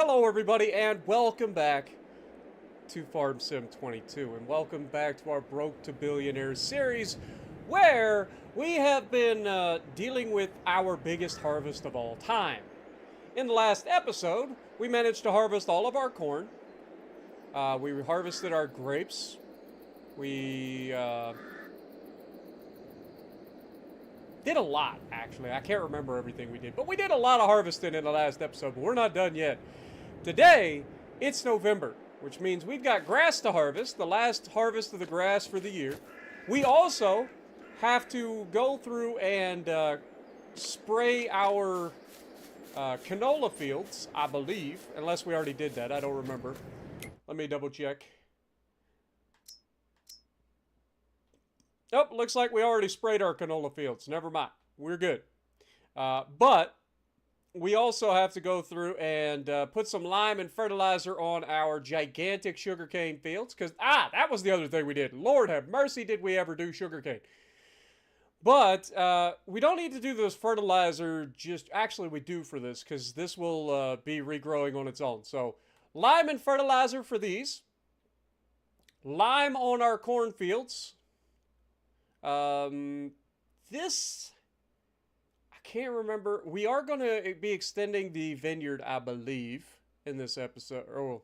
Hello everybody and welcome back to Farm Sim 22 and welcome back to our Broke to Billionaires series where we have been dealing with our biggest harvest of all time. In the last episode, we managed to harvest all of our corn. We harvested our grapes. We did a lot, actually. I can't remember everything we did, but we did a lot of harvesting in the last episode, but we're not done yet. Today, it's November, which means we've got grass to harvest, the last harvest of the grass for the year. We also have to go through and spray our canola fields, I believe, unless we already did that. I don't remember. Let me double check. Oh, looks like we already sprayed our canola fields. Never mind. We're good. But we also have to go through and put some lime and fertilizer on our gigantic sugarcane fields. Because, that was the other thing we did. Lord have mercy, did we ever do sugarcane. But we don't need to do this fertilizer actually, we do for this. Because this will be regrowing on its own. So, lime and fertilizer for these. Lime on our cornfields. This, I can't remember. We are going to be extending the vineyard, I believe, in this episode, or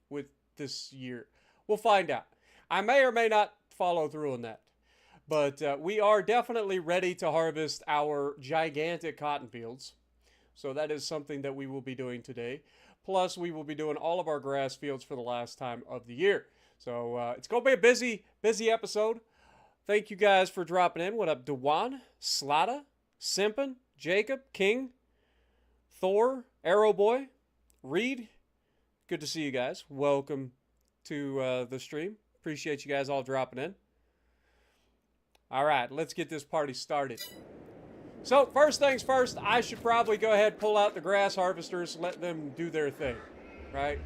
with this year. We'll find out. I may or may not follow through on that. But we are definitely ready to harvest our gigantic cotton fields. So that is something that we will be doing today. Plus, we will be doing all of our grass fields for the last time of the year. So it's going to be a busy episode. Thank you guys for dropping in. What up, Dewan, Slada, Simpin, Jacob, King, Thor, Arrowboy, Reed. Good to see you guys. Welcome to the stream. Appreciate you guys all dropping in. All right, let's get this party started. So, first things first, I should probably go ahead and pull out the grass harvesters, let them do their thing, right?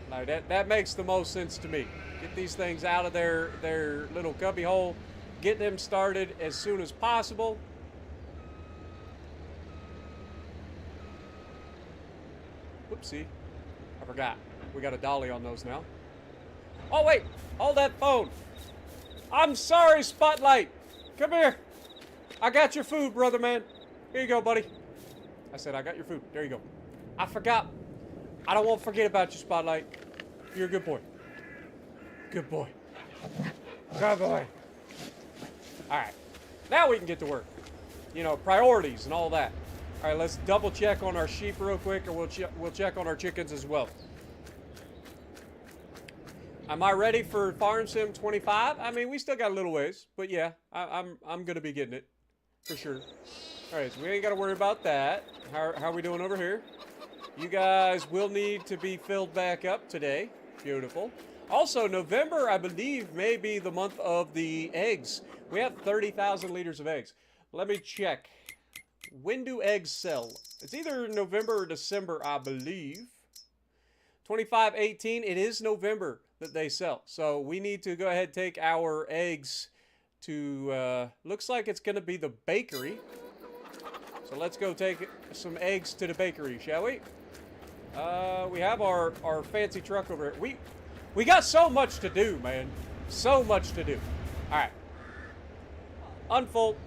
Like that makes the most sense to me. Get these things out of their little cubby hole. Get them started as soon as possible. Whoopsie. I forgot. We got a dolly on those now. Oh, wait. Hold that phone. I'm sorry, Spotlight. Come here. I got your food, brother man. Here you go, buddy. I said I got your food. There you go. I forgot. I don't want to forget about you, Spotlight. You're a good boy. Good boy. Good boy. Alright. Now we can get to work. You know, priorities and all that. Alright, let's double check on our sheep real quick, and we'll check on our chickens as well. Am I ready for Farm Sim 25? I mean, we still got a little ways, but yeah, I'm gonna be getting it. For sure. Alright, so we ain't gotta worry about that. How are we doing over here? You guys will need to be filled back up today. Beautiful. Also, November, I believe, may be the month of the eggs. We have 30,000 liters of eggs. Let me check. When do eggs sell? It's either November or December, I believe. 25/18, it is November that they sell. So we need to go ahead and take our eggs to, looks like it's going to be the bakery. So let's go take some eggs to the bakery, shall we? We have our fancy truck over here. We got so much to do, man. So much to do. All right. Unfold.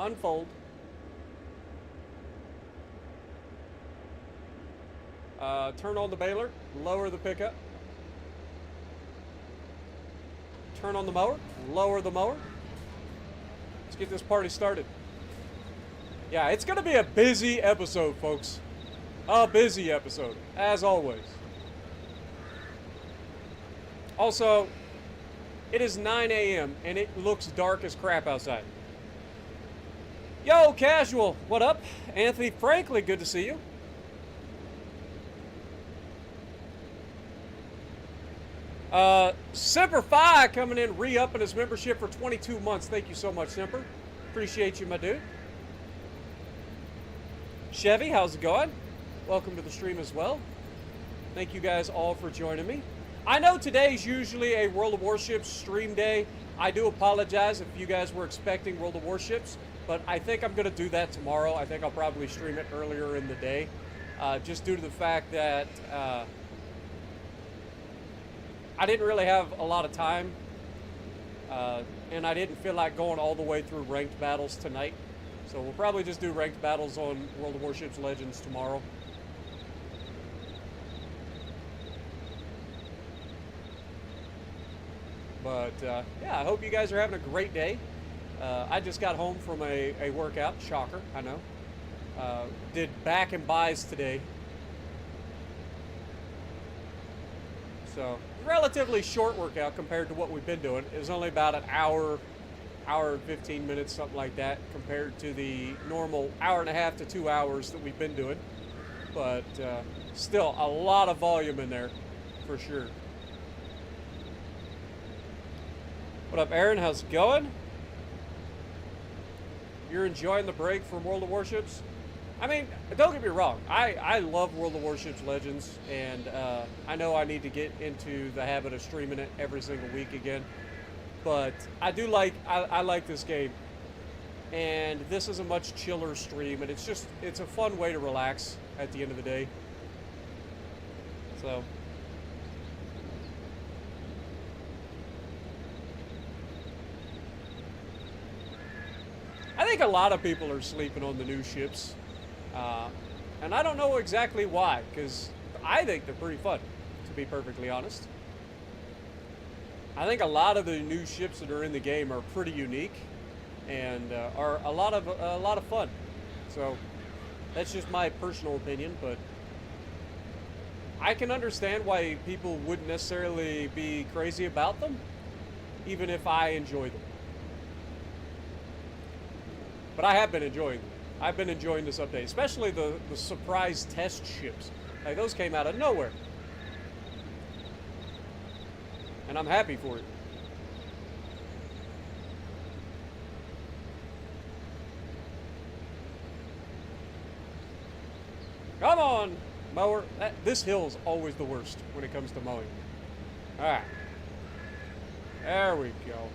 Unfold. Turn on the baler. Lower the pickup. Turn on the mower. Lower the mower. Let's get this party started. Yeah, it's going to be a busy episode, folks. A busy episode, as always. Also, it is 9 a.m. and it looks dark as crap outside. Yo, Casual, what up? Anthony Franklin, good to see you. Semper Fi coming in, re-upping his membership for 22 months. Thank you so much, Semper. Appreciate you, my dude. Chevy, how's it going? Welcome to the stream as well. Thank you guys all for joining me. I know today's usually a World of Warships stream day. I do apologize if you guys were expecting World of Warships, but I think I'm going to do that tomorrow. I think I'll probably stream it earlier in the day, just due to the fact that I didn't really have a lot of time, and I didn't feel like going all the way through ranked battles tonight. So we'll probably just do ranked battles on World of Warships Legends tomorrow. But yeah, I hope you guys are having a great day. I just got home from a workout. Shocker, I know. Did back and buys today. So, relatively short workout compared to what we've been doing. It was only about an hour and 15 minutes, something like that, compared to the normal hour and a half to 2 hours that we've been doing. But still, a lot of volume in there, for sure. What up, Aaron? How's it going? You're enjoying the break from World of Warships? I mean, don't get me wrong. I love World of Warships Legends, and I know I need to get into the habit of streaming it every single week again. But I do like, I like this game. And this is a much chiller stream, and it's a fun way to relax at the end of the day. So... I think a lot of people are sleeping on the new ships, and I don't know exactly why, because I think they're pretty fun, to be perfectly honest. I think a lot of the new ships that are in the game are pretty unique, and are a lot of fun. So that's just my personal opinion, but I can understand why people wouldn't necessarily be crazy about them, even if I enjoy them. But I have been enjoying them. I've been enjoying this update, especially the surprise test ships. Like, those came out of nowhere. And I'm happy for it. Come on, mower. This hill is always the worst when it comes to mowing. Alright. There we go.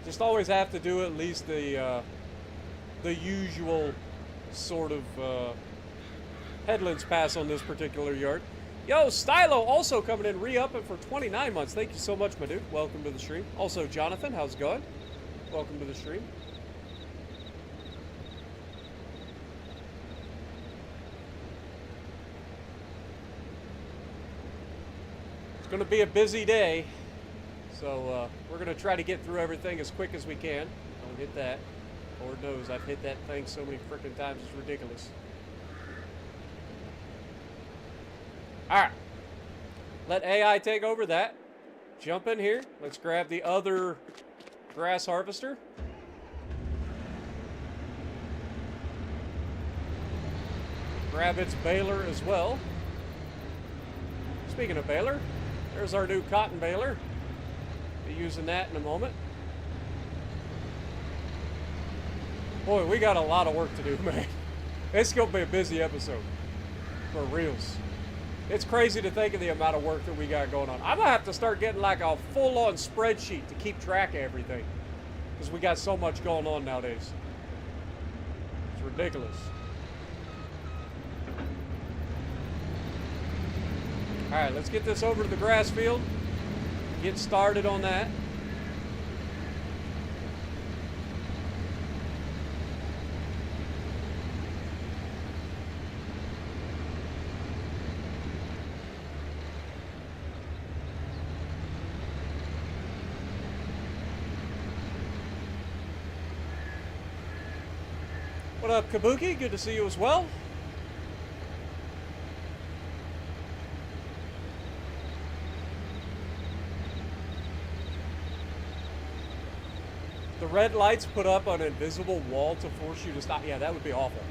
Just always have to do at least the usual sort of headlands pass on this particular yard. Yo, Stylo also coming in, re-upping for 29 months. Thank you so much, my dude. Welcome to the stream. Also, Jonathan, how's it going? Welcome to the stream. It's going to be a busy day. So we're going to try to get through everything as quick as we can. Don't hit that. Lord knows I've hit that thing so many freaking times, it's ridiculous. Alright. Let AI take over that. Jump in here. Let's grab the other grass harvester. Grab its baler as well. Speaking of baler, there's our new cotton baler. Be using that in a moment. Boy, we got a lot of work to do, man. It's going to be a busy episode. For reals. It's crazy to think of the amount of work that we got going on. I'm going to have to start getting like a full-on spreadsheet to keep track of everything. Because we got so much going on nowadays. It's ridiculous. Alright, let's get this over to the grass field. Get started on that. What up, Kabuki? Good to see you as well. the red lights put up an invisible wall to force you to stop. Yeah, that would be awful.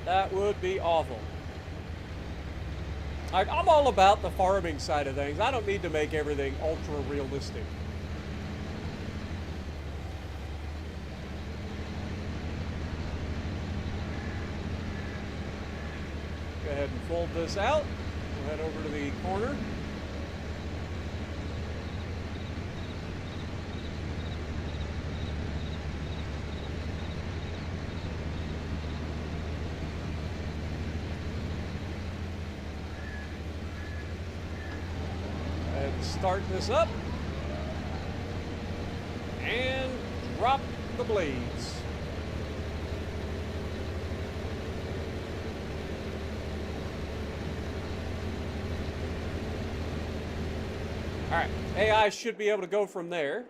That would be awful. Like, I'm all about the farming side of things. I don't need to make everything ultra realistic. Go ahead and fold this out. We'll head over to the corner. Start this up and drop the blades. All right, AI should be able to go from there.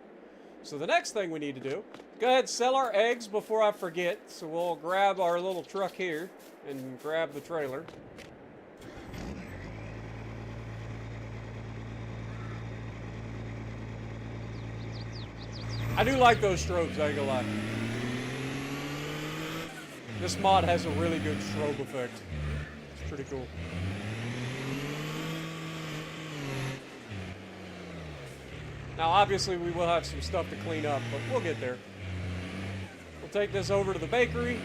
So the next thing we need to do, go ahead and sell our eggs before I forget. So we'll grab our little truck here and grab the trailer. I do like those strobes, I ain't gonna lie. This mod has a really good strobe effect. It's pretty cool. Now, obviously, we will have some stuff to clean up, but we'll get there. We'll take this over to the bakery.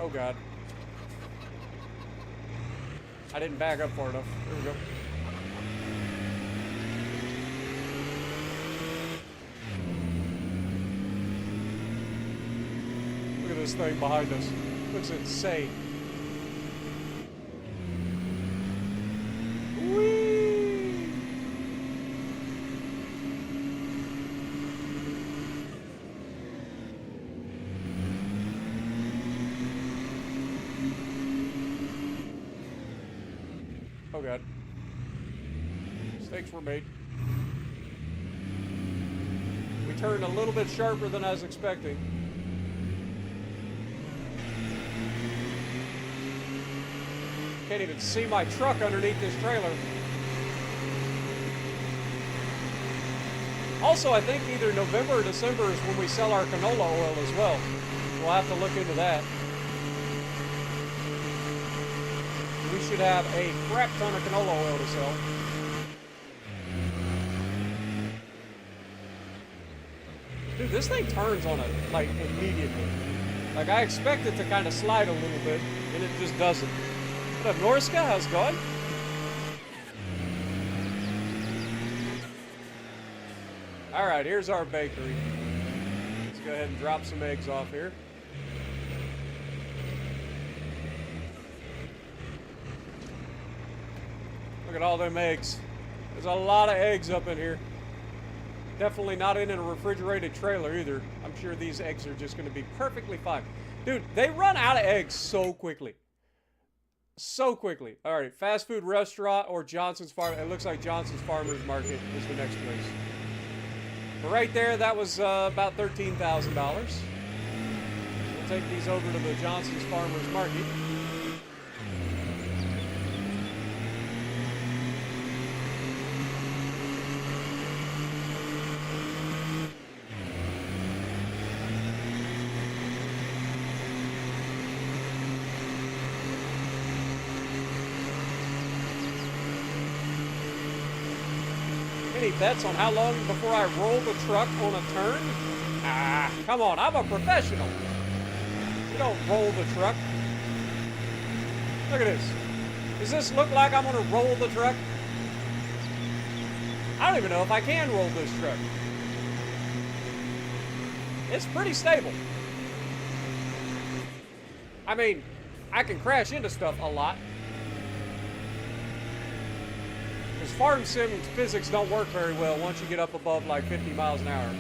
Oh, God. I didn't back up far enough. There we go. This thing behind us looks insane. Whee! Oh God. Mistakes were made. We turned a little bit sharper than I was expecting. Can't even see my truck underneath this trailer. Also, I think either November or December is when we sell our canola oil as well. We'll have to look into that. We should have a crap ton of canola oil to sell. Dude, this thing turns on it, like, immediately. Like, I expect it to kind of slide a little bit, and it just doesn't. What up, Norska? How's it going? Alright, here's our bakery. Let's go ahead and drop some eggs off here. Look at all them eggs. There's a lot of eggs up in here. Definitely not in a refrigerated trailer either. I'm sure these eggs are just going to be perfectly fine. Dude, they run out of eggs so quickly. So quickly. All right, fast food restaurant or Johnson's Farm. It looks like Johnson's Farmers Market is the next place. But right there, that was about $13,000. We'll take these over to the Johnson's Farmers Market. Any bets on how long before I roll the truck on a turn? Ah, come on, I'm a professional. You don't roll the truck. Look at this. Does this look like I'm gonna roll the truck? I don't even know if I can roll this truck. It's pretty stable. I mean, I can crash into stuff a lot. Because farm sim physics don't work very well once you get up above like 50 miles an hour.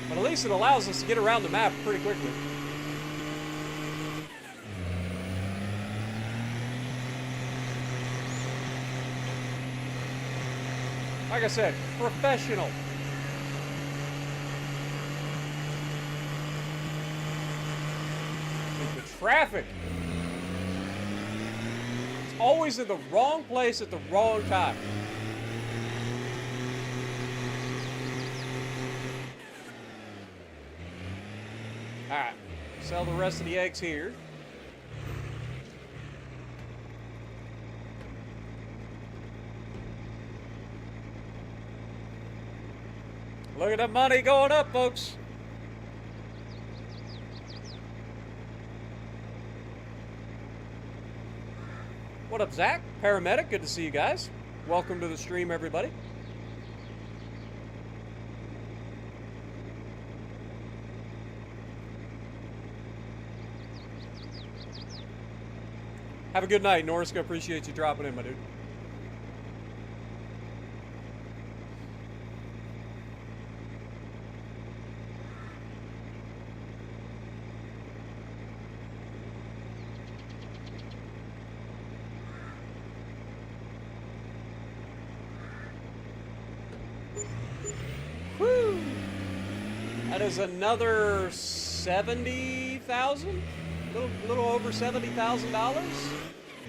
But at least it allows us to get around the map pretty quickly. Like I said, professional. Dude, the traffic. Always in the wrong place at the wrong time. Alright. Sell the rest of the eggs here. Look at the money going up, folks. What up, Zach? Paramedic, good to see you guys. Welcome to the stream, everybody. Have a good night, Norriska. Appreciate you dropping in, my dude. Woo! That is another 70,000, little over $70,000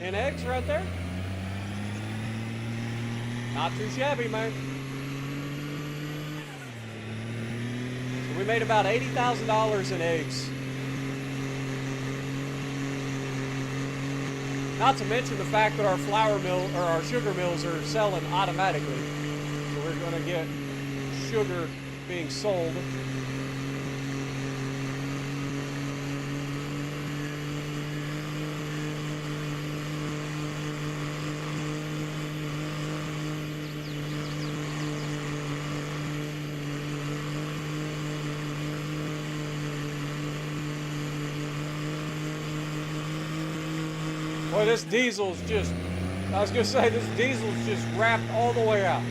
in eggs right there. Not too shabby, man. So we made about $80,000 in eggs. Not to mention the fact that our flour mill or our sugar mills are selling automatically. So we're going to get sugar being sold. Boy, this diesel's just, I was going to say, this diesel's just wrapped all the way out.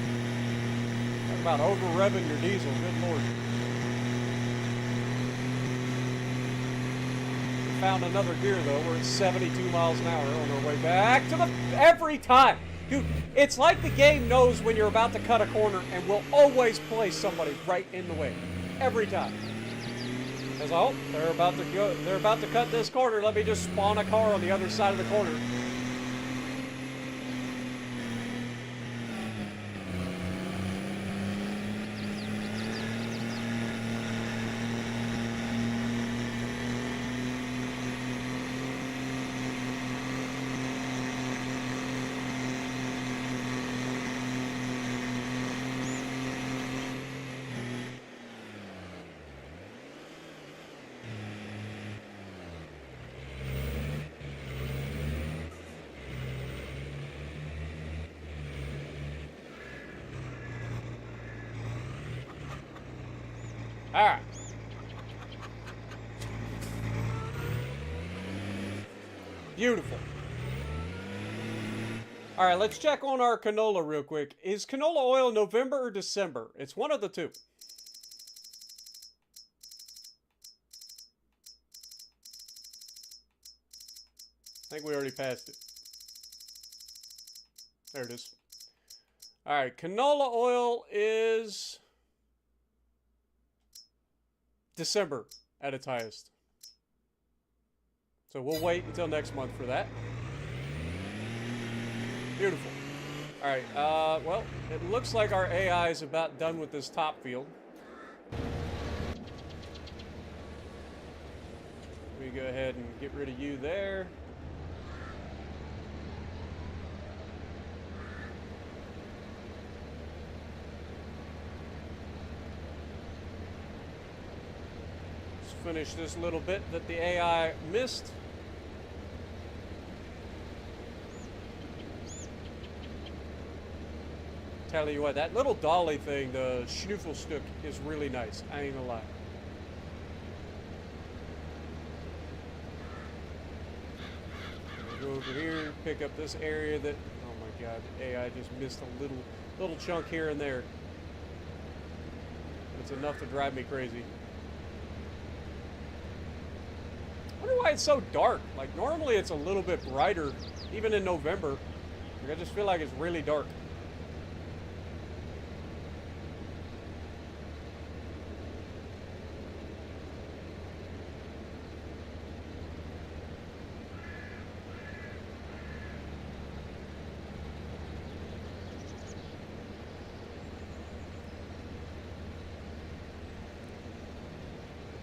Talk about over-revving your diesel, good lord. We found another gear, though. We're at 72 miles an hour on our way back to the, every time. Dude, it's like the game knows when you're about to cut a corner and will always place somebody right in the way. Every time. As oh, they're about to go. They're about to cut this corner. Let me just spawn a car on the other side of the corner. All right. Beautiful. All right, let's check on our canola real quick. Is canola oil November or December? It's one of the two. I think we already passed it. There it is. All right, canola oil is December at its highest. So we'll wait until next month for that. Beautiful. All right, well, it looks like our AI is about done with this top field. We go ahead and get rid of you there. Finish this little bit that the AI missed. Tell you what, that little dolly thing, the Schnuffelstück, is really nice. I ain't gonna lie. Go over here, pick up this area that, oh my god, the AI just missed a little chunk here and there. It's enough to drive me crazy. I wonder why it's so dark. Like, normally it's a little bit brighter, even in November. Like, I just feel like it's really dark.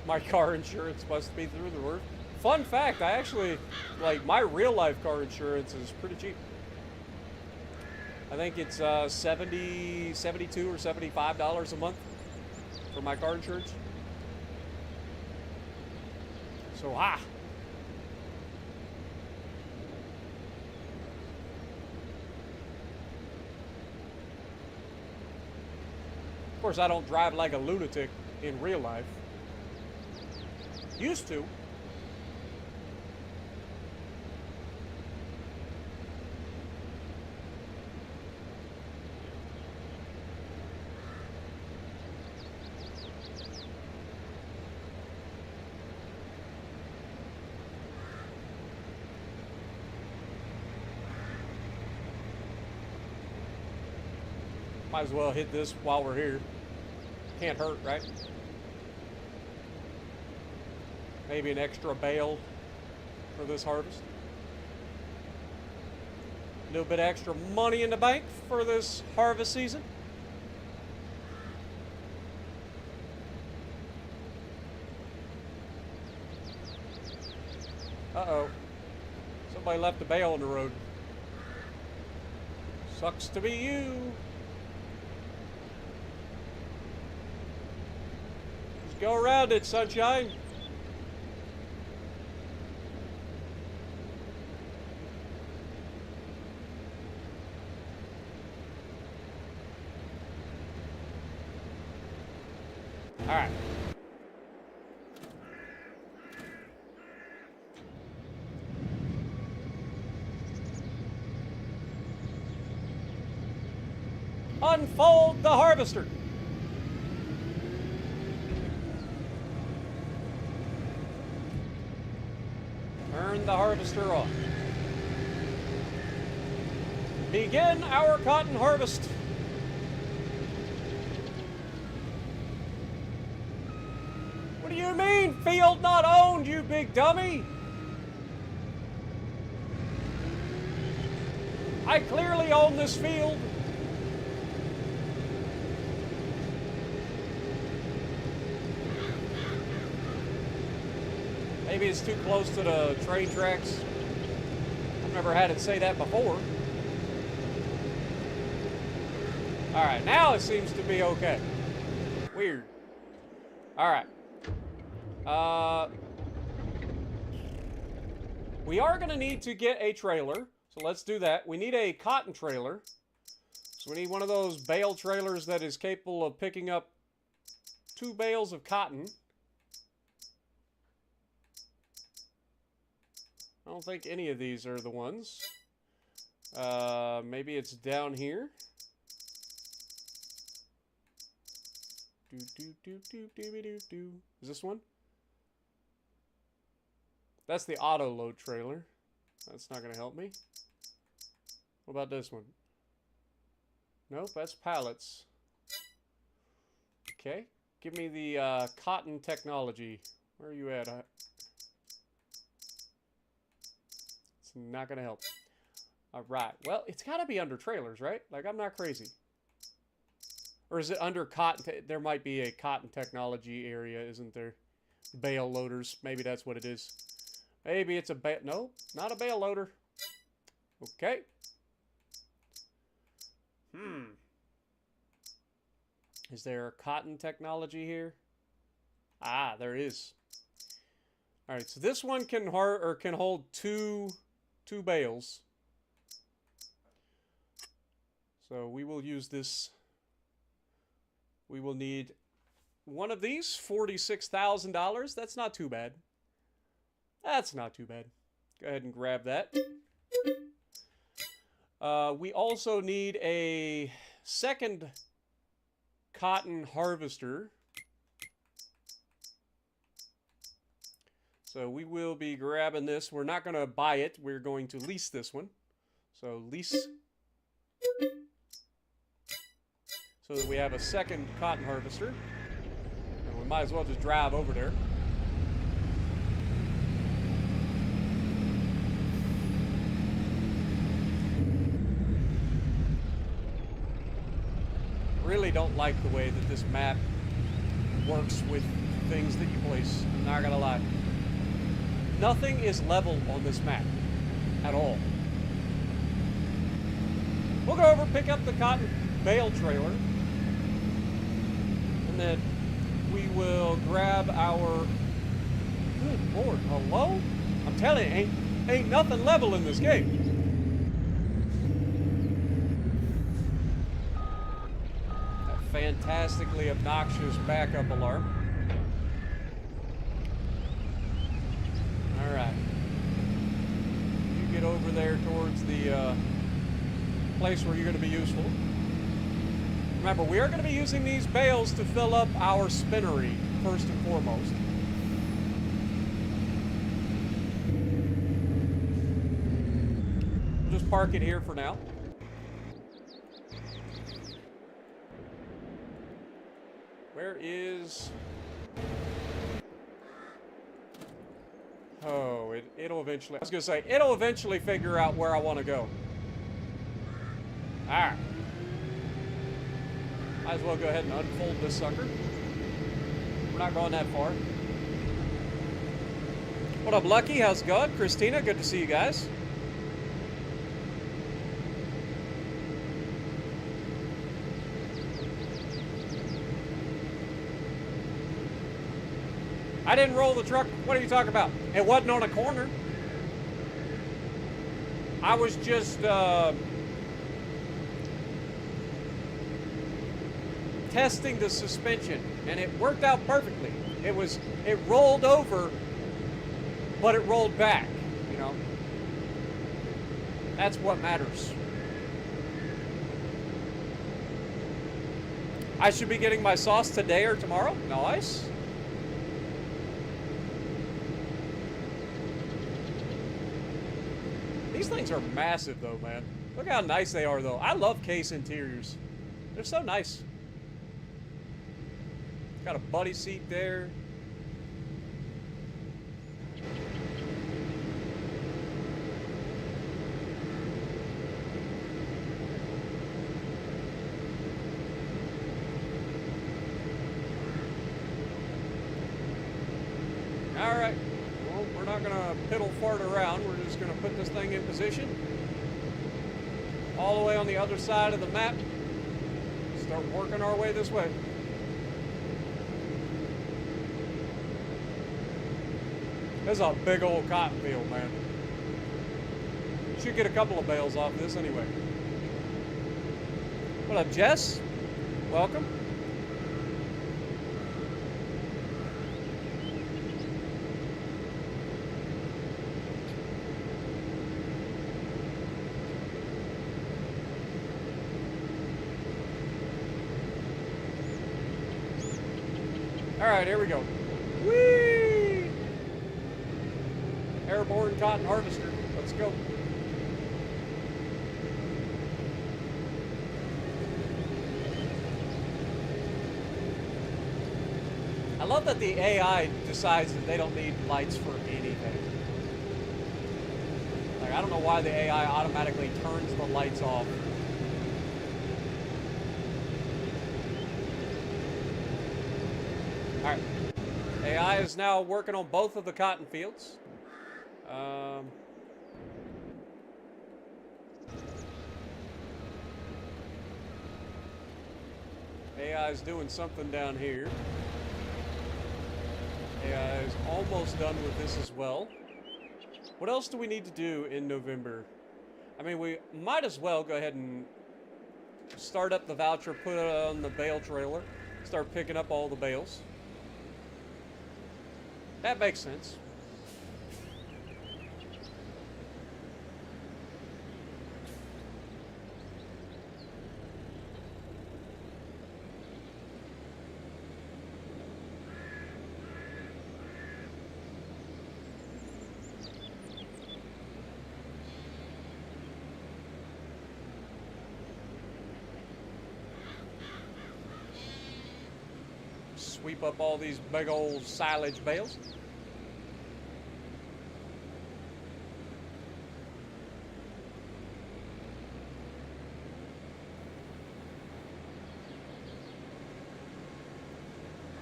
My car insurance must be through the roof. Fun fact, I actually, like, my real life car insurance is pretty cheap. I think it's $72 or $75 a month for my car insurance. So, Of course, I don't drive like a lunatic in real life. Used to. Might as well hit this while we're here. Can't hurt, right? Maybe an extra bale for this harvest. A little bit extra money in the bank for this harvest season. Uh-oh. Somebody left a bale on the road. Sucks to be you. Just go around it, sunshine. All right. Unfold the harvester. Turn the harvester on. Begin our cotton harvest. What do you mean, field not owned, you big dummy? I clearly own this field. Maybe it's too close to the train tracks. I've never had it say that before. All right, now it seems to be okay. Weird. All right. We are going to need to get a trailer, so let's do that. We need a cotton trailer. So we need one of those bale trailers that is capable of picking up 2 bales of cotton. I don't think any of these are the ones. Maybe it's down here. Is this one? That's the auto load trailer. That's not going to help me. What about this one? Nope, that's pallets. Okay. Give me the cotton technology. Where are you at? It's not going to help. Alright. Well, it's got to be under trailers, right? Like, I'm not crazy. Or is it under cotton? There might be a cotton technology area, isn't there? Bale loaders. Maybe that's what it is. Maybe it's a bale. No, not a bale loader. Okay. Is there a cotton technology here? Ah, there is. All right, so this one can hold two bales. So we will use this. We will need one of these, $46,000. That's not too bad. That's not too bad. Go ahead and grab that. We also need a second cotton harvester. So we will be grabbing this. We're not going to buy it. We're going to lease this one. So lease. So that we have a second cotton harvester. And we might as well just drive over there. Really don't like the way that this map works with things that you place. Not gonna lie. Nothing is level on this map. At all. We'll go over, pick up the cotton bale trailer. And then we will grab our... Good Lord, hello? I'm telling you, ain't nothing level in this game. That fantastically obnoxious backup alarm. Alright. You get over there towards the place where you're going to be useful. Remember, we are going to be using these bales to fill up our spinnery, first and foremost. We'll just park it here for now. Where is... Oh, it'll eventually... I was going to say, it'll eventually figure out where I want to go. Alright. Might as well go ahead and unfold this sucker. We're not going that far. What up, Lucky? How's it going? Christina, good to see you guys. I didn't roll the truck. What are you talking about? It wasn't on a corner. I was just testing the suspension, and it worked out perfectly. It rolled over, but it rolled back, you know. That's what matters. I should be getting my sauce today or tomorrow. Nice. These things are massive though, man. Look how nice they are though. I love case interiors. They're so nice. Got a buddy seat there. Alright. Well, we're not going to piddle fart around. We're just going to put this thing in position. All the way on the other side of the map. Start working our way this way. This is a big old cotton field, man. Should get a couple of bales off this anyway. What up, Jess? Welcome. All right, here we go. Whee! Airborne cotton harvester. Let's go. I love that the AI decides that they don't need lights for anything. Like, I don't know why the AI automatically turns the lights off. Alright. AI is now working on both of the cotton fields. AI is doing something down here. AI is almost done with this as well. What else do we need to do in November? I mean, we might as well go ahead and start up the voucher, put it on the bale trailer, start picking up all the bales. That makes sense. Sweep up all these big old silage bales.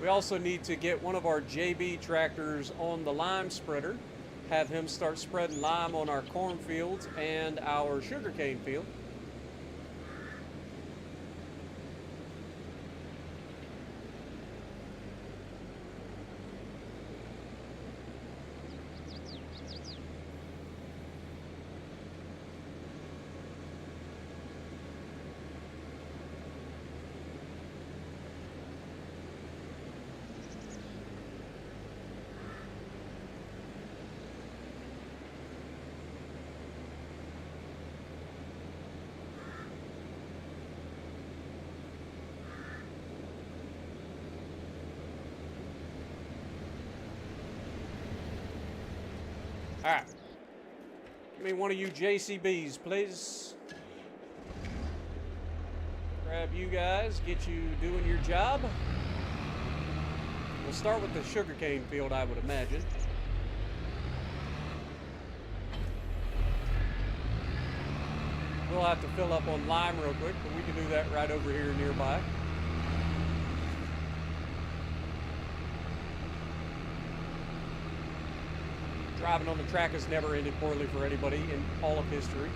We also need to get one of our JB tractors on the lime spreader, have him start spreading lime on our cornfields and our sugarcane field. Alright. Give me one of you JCBs, please. Grab you guys, get you doing your job. We'll start with the sugarcane field, I would imagine. We'll have to fill up on lime real quick, but we can do that right over here nearby. Driving on the track has never ended poorly for anybody in all of history.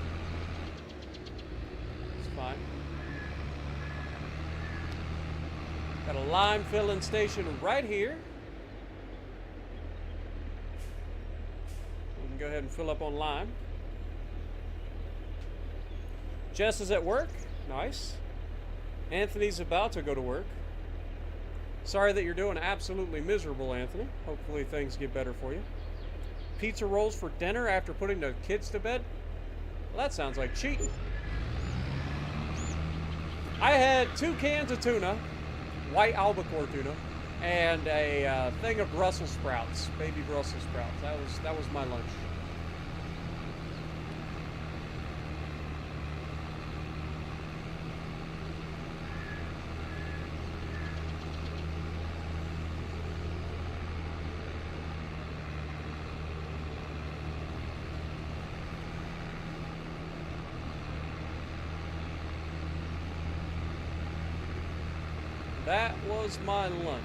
It's fine. Got a lime filling station right here. We can go ahead and fill up on lime. Jess is at work. Nice. Anthony's about to go to work. Sorry that you're doing absolutely miserable, Anthony. Hopefully things get better for you. Pizza rolls for dinner after putting the kids to bed? Well, that sounds like cheating. I had 2 cans of tuna, white albacore tuna, and a thing of Brussels sprouts, baby Brussels sprouts. That was my lunch. That was my lunch.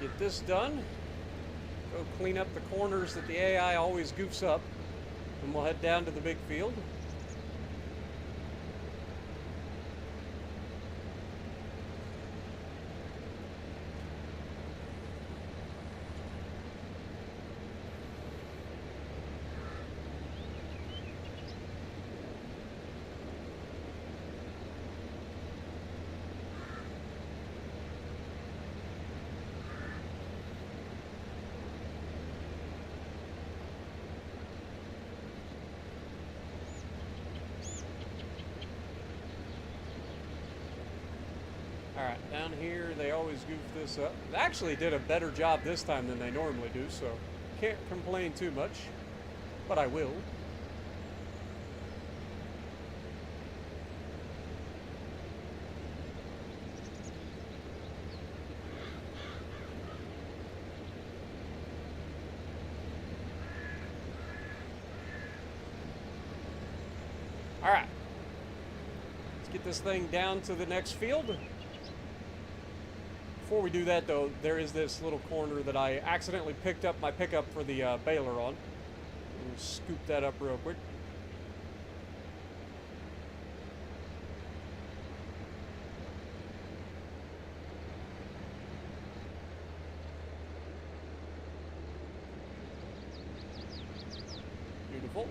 Get this done. Go clean up the corners that the AI always goofs up. And we'll head down to the big field. Alright, down here they always goof this up. They actually did a better job this time than they normally do, so can't complain too much, but I will. Alright, let's get this thing down to the next field. Before we do that, though, there is this little corner that I accidentally picked up my pickup for the baler on. We'll scoop that up real quick. Beautiful.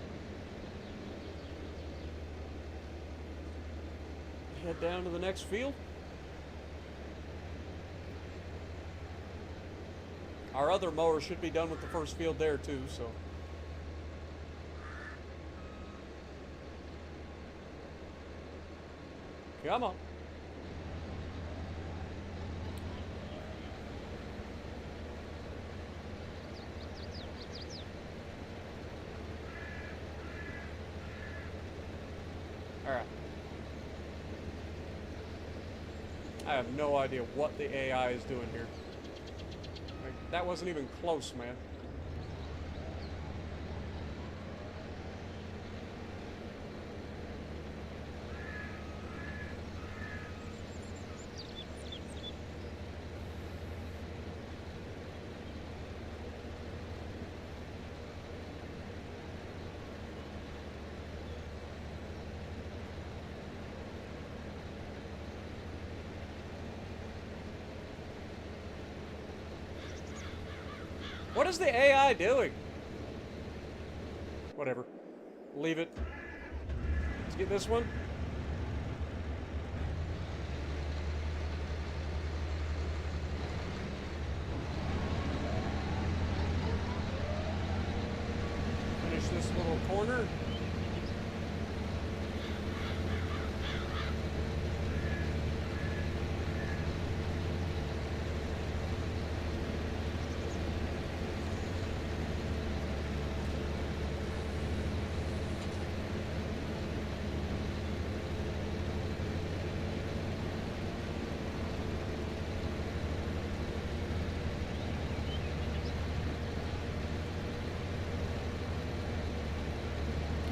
head down to the next field. Our other mower should be done with the first field there too, so. Come on. Alright. I have no idea what the AI is doing here. Like, that wasn't even close, man. What is the AI doing? Whatever. Leave it. Let's get this one. Finish this little corner.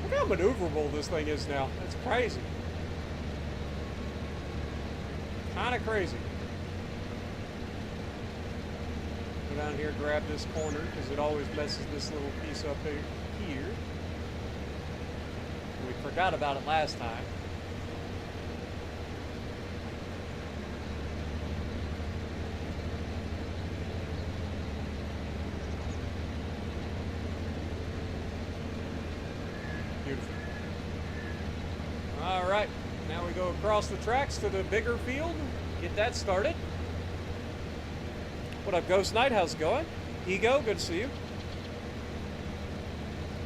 Look how maneuverable this thing is now. That's crazy. Kind of crazy. Go down here, grab this corner, because it always messes this little piece up here. We forgot about it last time. Beautiful. All right, now we go across the tracks to the bigger field. Get that started. What up, Ghost Knight? How's it going? Ego, good to see you.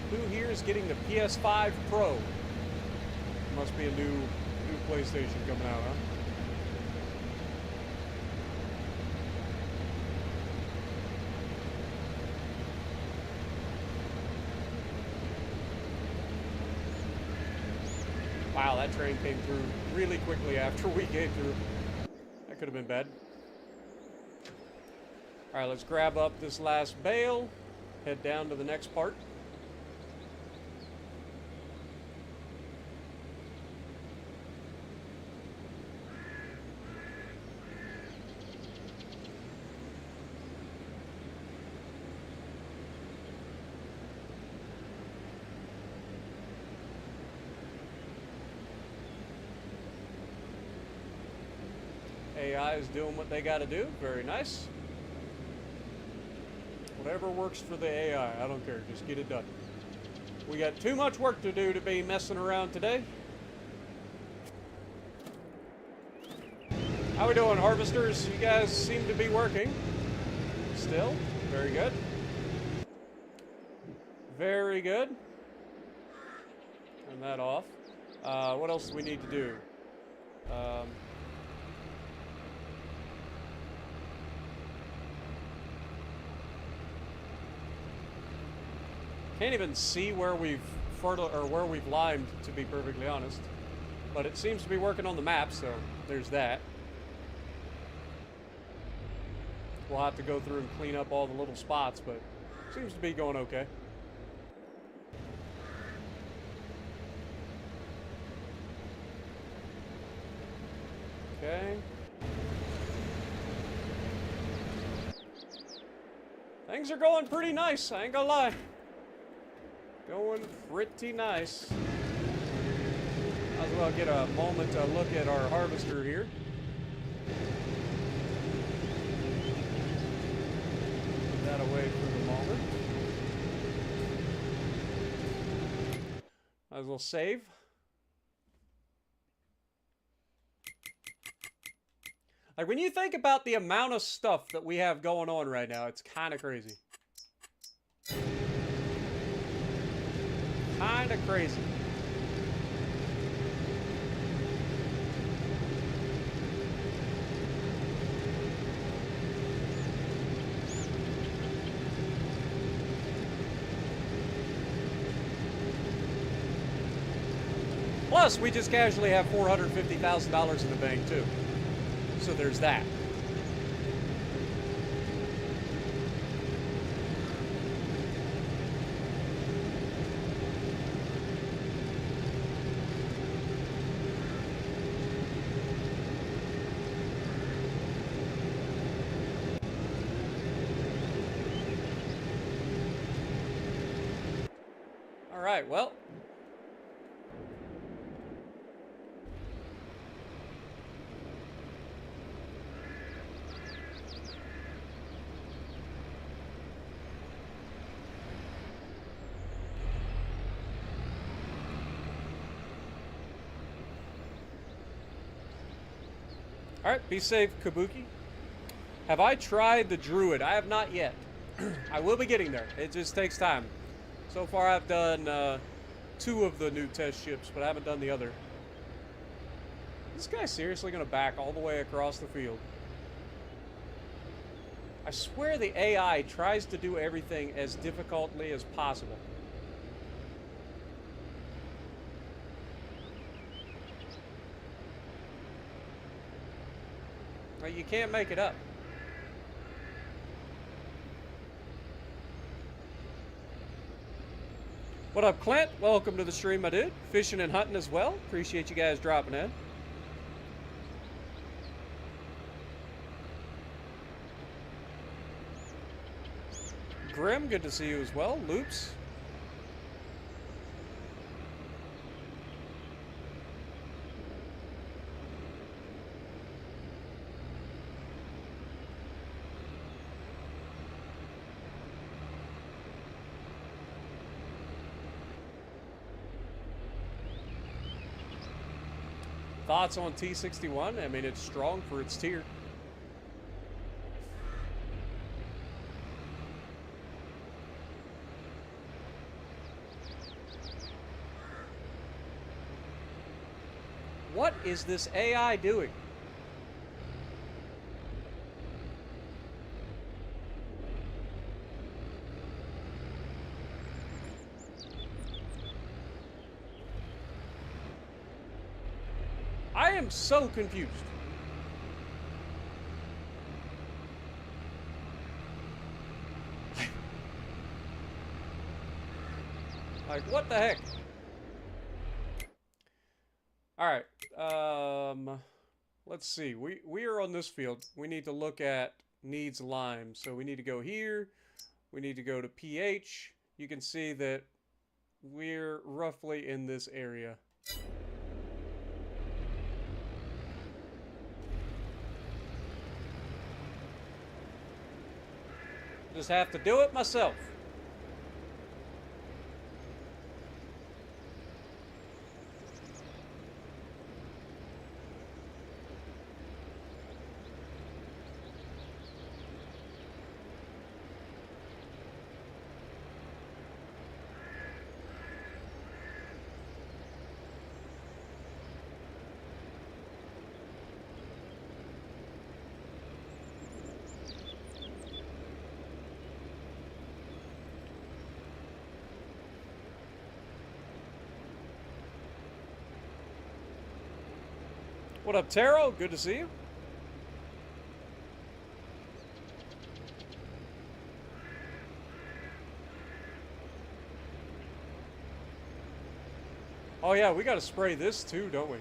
Who here is getting the PS5 Pro? Must be a new PlayStation coming out, huh? Wow, that train came through really quickly after we came through. That could have been bad. All right, let's grab up this last bale, head down to the next part. AI is doing what they got to do. Very nice. Whatever works for the AI, I don't care. Just get it done. We got too much work to do to be messing around today. How we doing, harvesters? You guys seem to be working still. Very good. Very good. Turn that off. What else do we need to do? Can't even see where we've where we've limed, to be perfectly honest. But it seems to be working on the map, so there's that. We'll have to go through and clean up all the little spots, but it seems to be going okay. Okay. Things are going pretty nice, I ain't gonna lie. Going pretty nice. Might as well get a moment to look at our harvester here. Put that away for the moment. Might as well save. Like, when you think about the amount of stuff that we have going on right now, it's kind of crazy. Kind of crazy. Plus, we just casually have $450,000 in the bank, too. So there's that. All right, well. All right, be safe, Kabuki. Have I tried the Druid? I have not yet. I will be getting there. It just takes time. So far, I've done 2 of the new test ships, but I haven't done the other. This guy's seriously going to back all the way across the field. I swear the AI tries to do everything as difficultly as possible. Like, you can't make it up. What up, Clint? Welcome to the stream, my dude. Fishing and hunting as well. Appreciate you guys dropping in. Grim, good to see you as well. Loops. Thoughts on T61? I mean, it's strong for its tier. What is this AI doing? I am so confused. Like, what the heck? Alright, let's see. We are on this field. We need to look at needs lime. So we need to go here. We need to go to pH. You can see that we're roughly in this area. Just have to do it myself. What up, Taro? Good to see you. Oh yeah, we gotta spray this too, don't we?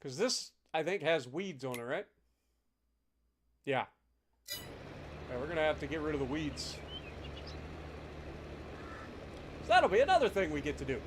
Because this, I think, has weeds on it, right? Yeah. Yeah, we're going to have to get rid of the weeds. So that'll be another thing we get to do.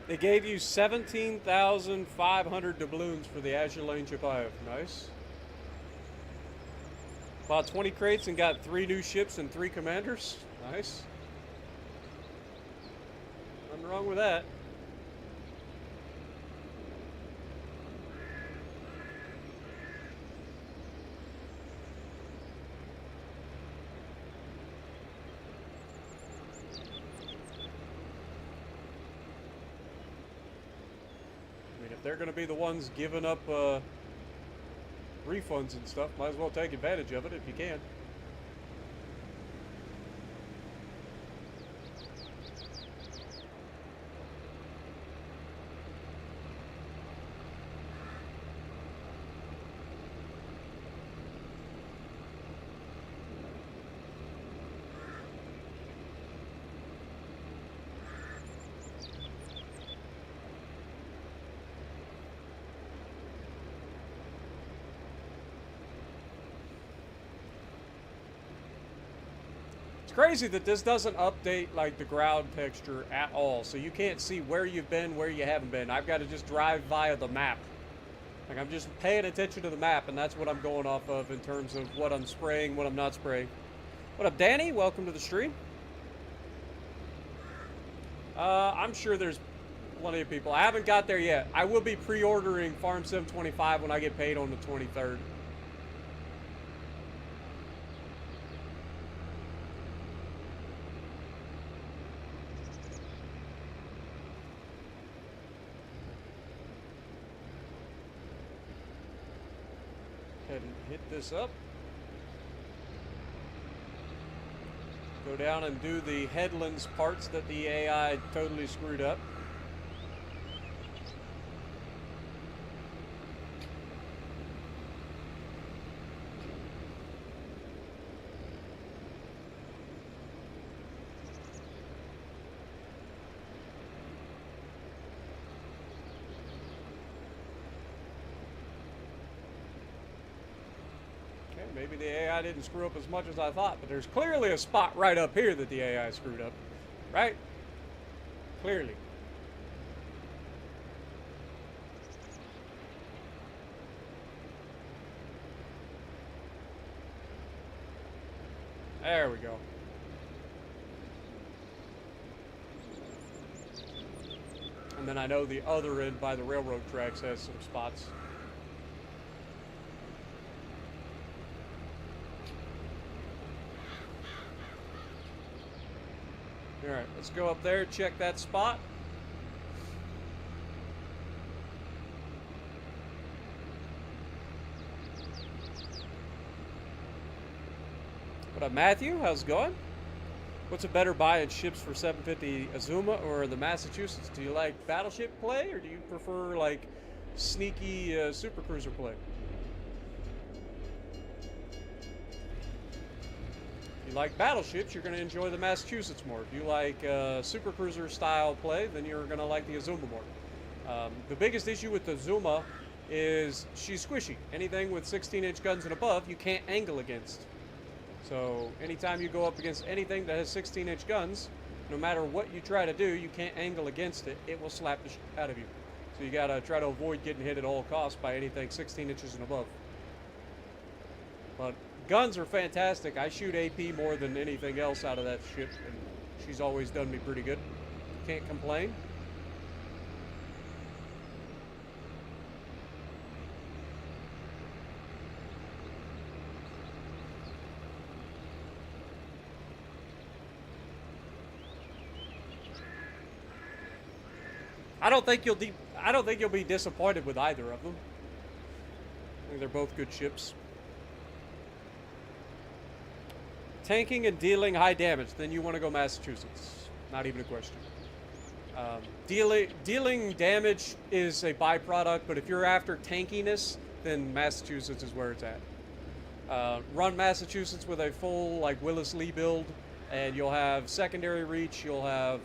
They gave you 17,500 doubloons for the Azure Lane chip I have. Nice. Bought 20 crates and got 3 new ships and 3 commanders. Nice. Nothing wrong with that. If they're going to be the ones giving up refunds and stuff, might as well take advantage of it if you can. It's crazy that this doesn't update like the ground texture at all, so you can't see where you've been, where you haven't been. I've got to just drive via the map. Like, I'm just paying attention to the map, and that's what I'm going off of in terms of what I'm spraying, what I'm not spraying. What up, Danny? Welcome to the stream. I'm sure there's plenty of people. I haven't got there yet. I will be pre-ordering Farm Sim 25 when I get paid on the 23rd. And hit this up. Go down and do the headlands parts that the AI totally screwed up. Maybe the AI didn't screw up as much as I thought, but there's clearly a spot right up here that the AI screwed up. Right? Clearly. There we go. And then I know the other end by the railroad tracks has some spots. Alright, let's go up there, check that spot. What up, Matthew? How's it going? What's a better buy in ships for 750, Azuma or the Massachusetts? Do you like battleship play, or do you prefer, like, sneaky supercruiser play? If you like battleships, you're going to enjoy the Massachusetts more. If you like supercruiser style play, then you're going to like the Azuma more. The biggest issue with the Azuma is she's squishy. Anything with 16-inch guns and above, you can't angle against. So anytime you go up against anything that has 16-inch guns, no matter what you try to do, you can't angle against it. It will slap the shit out of you. So you got to try to avoid getting hit at all costs by anything 16 inches and above. But guns are fantastic. I shoot AP more than anything else out of that ship, and she's always done me pretty good. Can't complain. I don't think you'll be disappointed with either of them. I think they're both good ships. Tanking and dealing high damage, then you want to go Massachusetts. Not even a question. Dealing damage is a byproduct, but if you're after tankiness, then Massachusetts is where it's at. Run Massachusetts with a full like Willis Lee build, and you'll have secondary reach. You'll have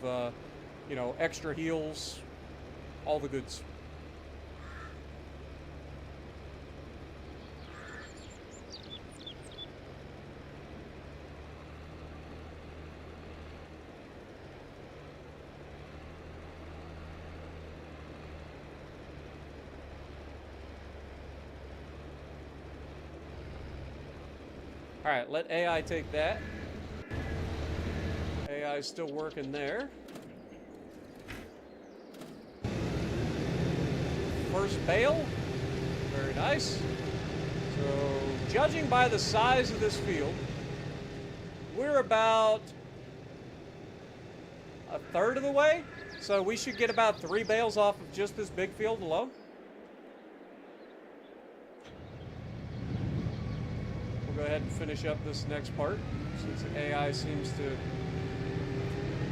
extra heals, all the goods. All right, let AI take that. AI is still working there. First bale. Very nice. So, judging by the size of this field, we're about a third of the way. So we should get about 3 bales off of just this big field alone. Go ahead and finish up this next part, since AI seems to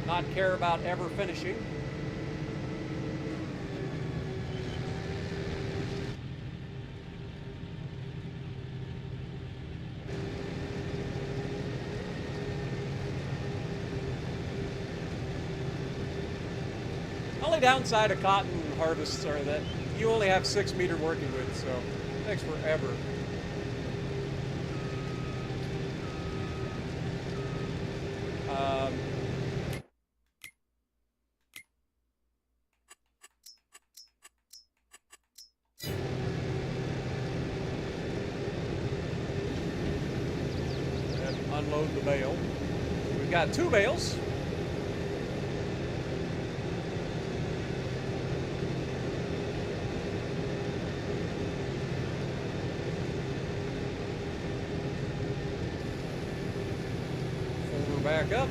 not care about ever finishing. Only downside of cotton harvests are that you only have 6 meter working width, so it takes forever. Unload the bale. We've got 2 bales. Fold her back up.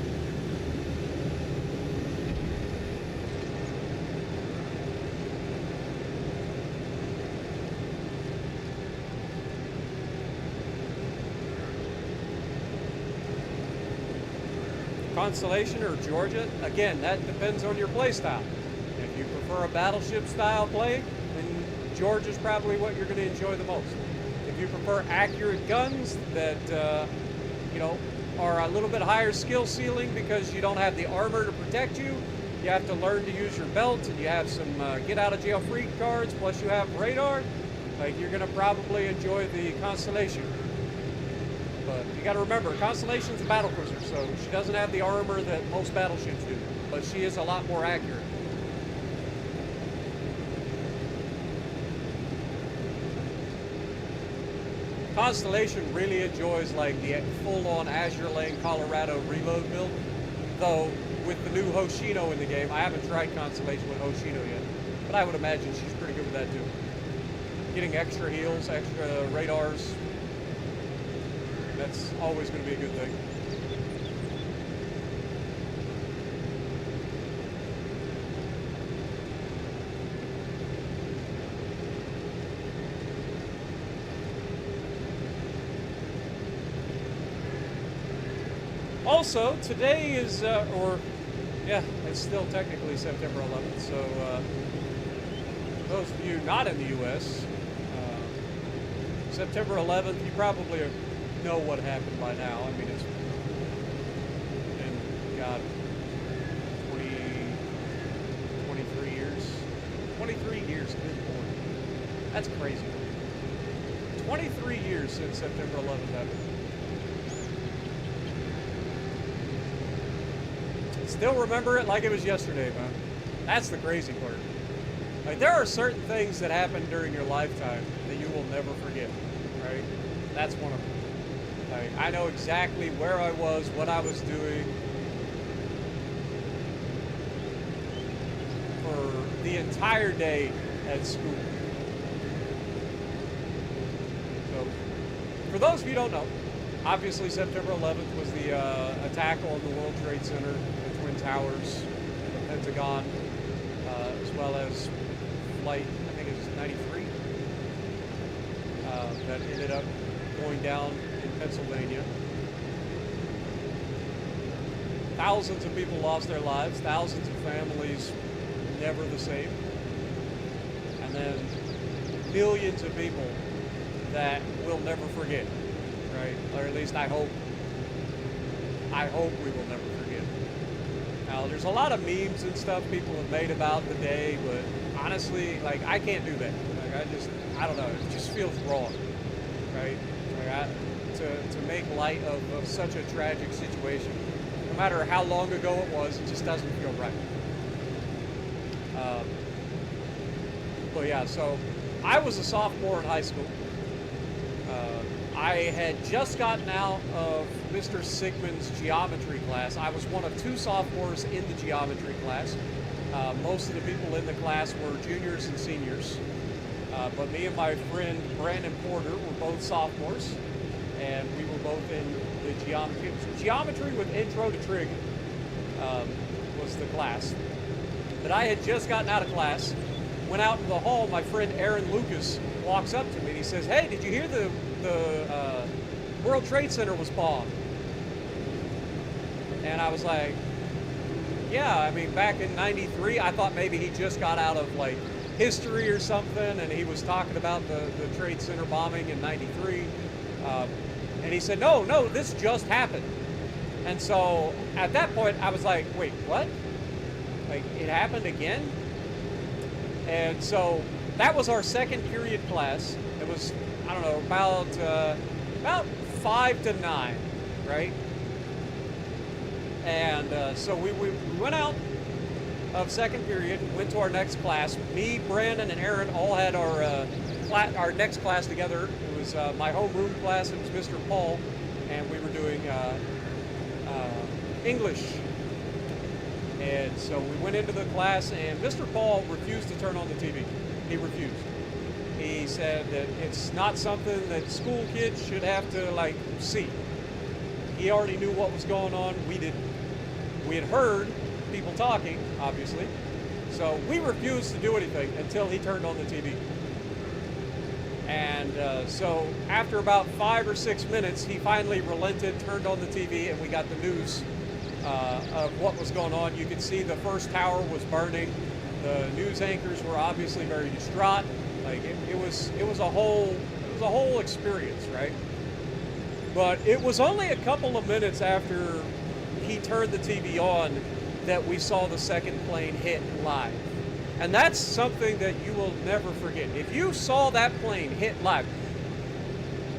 Constellation or Georgia, again, that depends on your play style. If you prefer a battleship style play, then Georgia's probably what you're going to enjoy the most. If you prefer accurate guns that are a little bit higher skill ceiling because you don't have the armor to protect you, you have to learn to use your belt, and you have some get out of jail free cards, plus you have radar, like you're going to probably enjoy the Constellation. But you got to remember, Constellation's a battle cruiser, so she doesn't have the armor that most battleships do, but she is a lot more accurate. Constellation really enjoys like the full-on Azure Lane Colorado reload build, though with the new Hoshino in the game, I haven't tried Constellation with Hoshino yet, but I would imagine she's pretty good with that too. Getting extra heals, extra radars, that's always going to be a good thing. Also, today is, it's still technically September 11th, so for those of you not in the U.S., September 11th, you probably know what happened by now. I mean, it's been, God, 23 years. 23 years, good Lord. That's crazy. 23 years since September 11th happened. Still remember it like it was yesterday, man. That's the crazy part. Like, there are certain things that happen during your lifetime that you will never forget, right? That's one of them. Like, I know exactly where I was, what I was doing for the entire day at school. So, for those of you who don't know, obviously September 11th was the attack on the World Trade Center, the Twin Towers, the Pentagon, as well as flight, I think it was 93, that ended up going down in Pennsylvania. Thousands of people lost their lives, thousands of families never the same, and then millions of people that we'll never forget, right? Or at least I hope we will never forget. Now, there's a lot of memes and stuff people have made about the day, but honestly, like, I can't do that. Like, I don't know, it just feels wrong, right? Like, to make light of such a tragic situation, no matter how long ago it was, it just doesn't feel right. But yeah, so I was a sophomore in high school. I had just gotten out of Mr. Sigmund's geometry class. I was one of two sophomores in the geometry class. Most of the people in the class were juniors and seniors. But me and my friend Brandon Porter were both sophomores, and we were both in the geometry. Geometry with Intro to Trig was the class. But I had just gotten out of class, went out in the hall. My friend Aaron Lucas walks up to me and he says, "Hey, did you hear the World Trade Center was bombed?" And I was like, yeah, I mean, back in 93, I thought maybe he just got out of like history or something, and he was talking about the Trade Center bombing in 93. And he said, no, this just happened. And so at that point, I was like, wait, what? Like, it happened again? And so that was our second period class. It was, I don't know, about 5 to 9, right? And so we went out of second period, went to our next class. Me, Brandon, and Aaron all had our next class together. It was my homeroom class. It was Mr. Paul, and we were doing English. And so we went into the class, and Mr. Paul refused to turn on the TV. He refused. He said that it's not something that school kids should have to like see. He already knew what was going on. We didn't. We had heard people talking, obviously. So we refused to do anything until he turned on the TV. And so after about 5 or 6 minutes, he finally relented, turned on the TV, and we got the news of what was going on. You could see the first tower was burning. The news anchors were obviously very distraught. Like it was a whole experience, right? But it was only a couple of minutes after he turned the TV on that we saw the second plane hit live. And that's something that you will never forget. If you saw that plane hit live,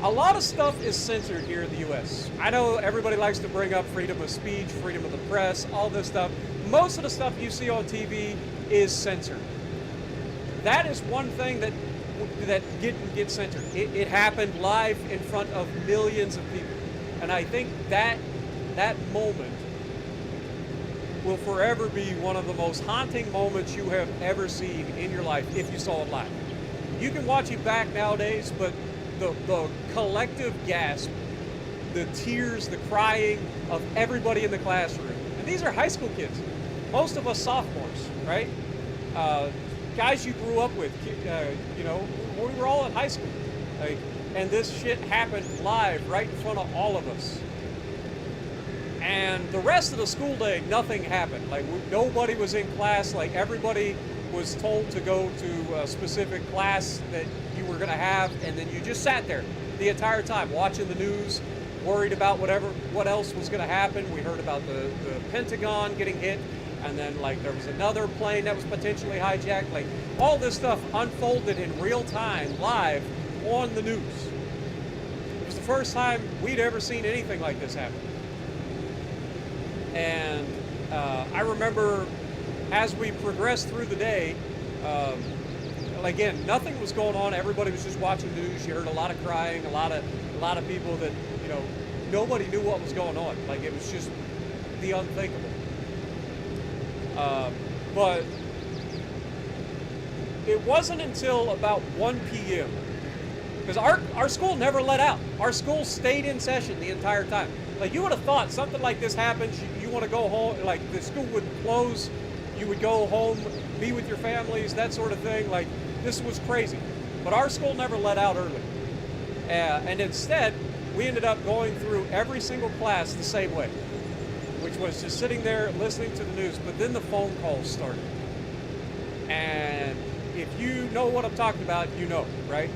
a lot of stuff is censored here in the U.S. I know everybody likes to bring up freedom of speech, freedom of the press, all this stuff. Most of the stuff you see on TV is censored. That is one thing that didn't get censored. It happened live in front of millions of people. And I think that moment will forever be one of the most haunting moments you have ever seen in your life if you saw it live. You can watch it back nowadays, but the collective gasp, the tears, the crying of everybody in the classroom, and these are high school kids, most of us sophomores, right? Guys you grew up with, you know, we were all in high school, like, and this shit happened live right in front of all of us. And the rest of the school day, nothing happened. Like, nobody was in class. Like, everybody was told to go to a specific class that you were going to have, and then you just sat there the entire time watching the news, worried about what else was going to happen. We heard about the Pentagon getting hit, and then like there was another plane that was potentially hijacked. Like, all this stuff unfolded in real time, live on the news. It was the first time we'd ever seen anything like this happen. And I remember as we progressed through the day, again, nothing was going on. Everybody was just watching the news. You heard a lot of crying, a lot of people that, you know, nobody knew what was going on. Like, it was just the unthinkable. But it wasn't until about 1 p.m. because our school never let out. Our school stayed in session the entire time. Like, you would have thought something like this happens, you want to go home, like the school would close, you would go home, be with your families, that sort of thing. Like, this was crazy. But our school never let out early. And instead, we ended up going through every single class the same way, which was just sitting there listening to the news. But then the phone calls started. And if you know what I'm talking about, you know, right?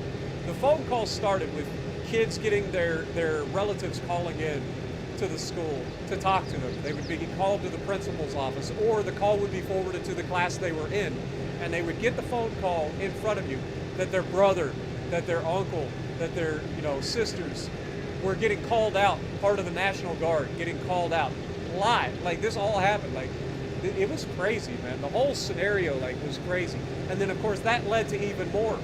The phone calls started with kids getting their relatives calling in to the school to talk to them. They would be called to the principal's office, or the call would be forwarded to the class they were in, and they would get the phone call in front of you that their brother, that their uncle, that their, you know, sisters were getting called out, part of the National Guard, getting called out live. Like, this all happened. Like, it was crazy, man. The whole scenario, like, was crazy. And then, of course, that led to even more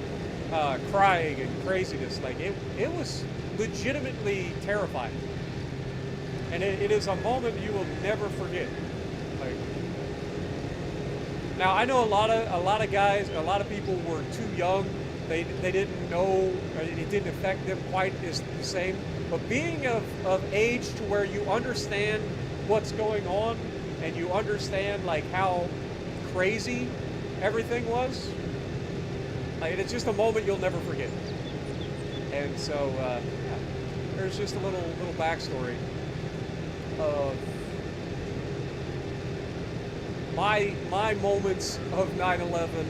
crying and craziness. Like, it was legitimately terrifying. And it is a moment you will never forget. Like, now, I know a lot of guys, a lot of people were too young. They didn't know, it didn't affect them quite as the same. But being of age to where you understand what's going on, and you understand, like, how crazy everything was, like, it's just a moment you'll never forget. And so, yeah, there's just a little backstory of my moments of 9/11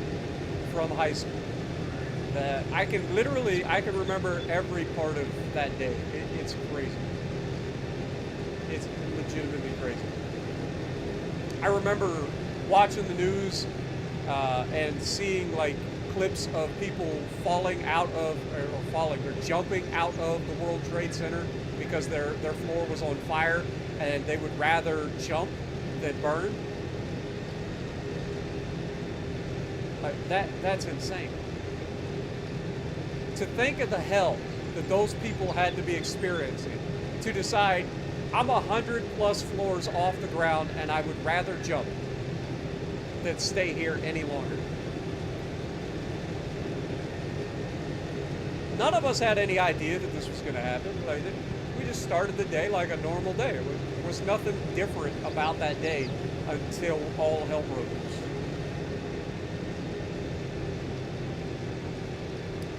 from high school. That I can remember every part of that day. It's crazy. It's legitimately crazy. I remember watching the news and seeing, like, clips of people falling out of, or jumping out of the World Trade Center because their floor was on fire, and they would rather jump than burn. Like, that's insane. To think of the hell that those people had to be experiencing to decide, I'm 100+ floors off the ground and I would rather jump than stay here any longer. None of us had any idea that this was going to happen. Like, we just started the day like a normal day. There was nothing different about that day until all hell broke loose.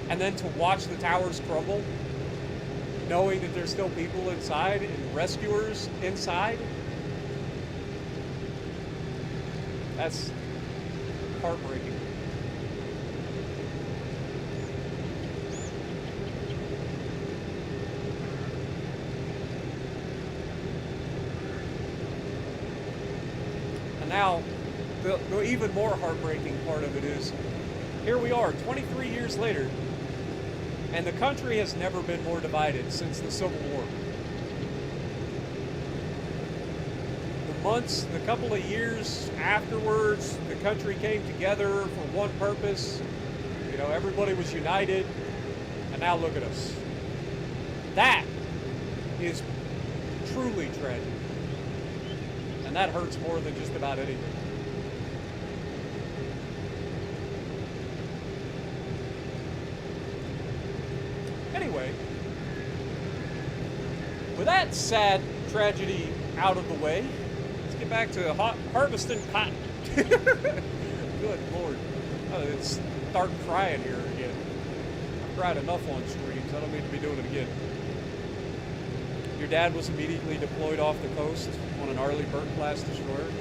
And then to watch the towers crumble, knowing that there's still people inside and rescuers inside, that's heartbreaking. And now, the even more heartbreaking part of it is, here we are, 23 years later, and the country has never been more divided since the Civil War. The couple of years afterwards, the country came together for one purpose. You know, everybody was united, and now look at us. That is truly tragic. And that hurts more than just about anything. Anyway, with that sad tragedy out of the way, let's get back to harvesting cotton. Good Lord. It's start crying here again. I've cried enough on streams. I don't need to be doing it again. Your dad was immediately deployed off the coast on an Arleigh Burke-class destroyer.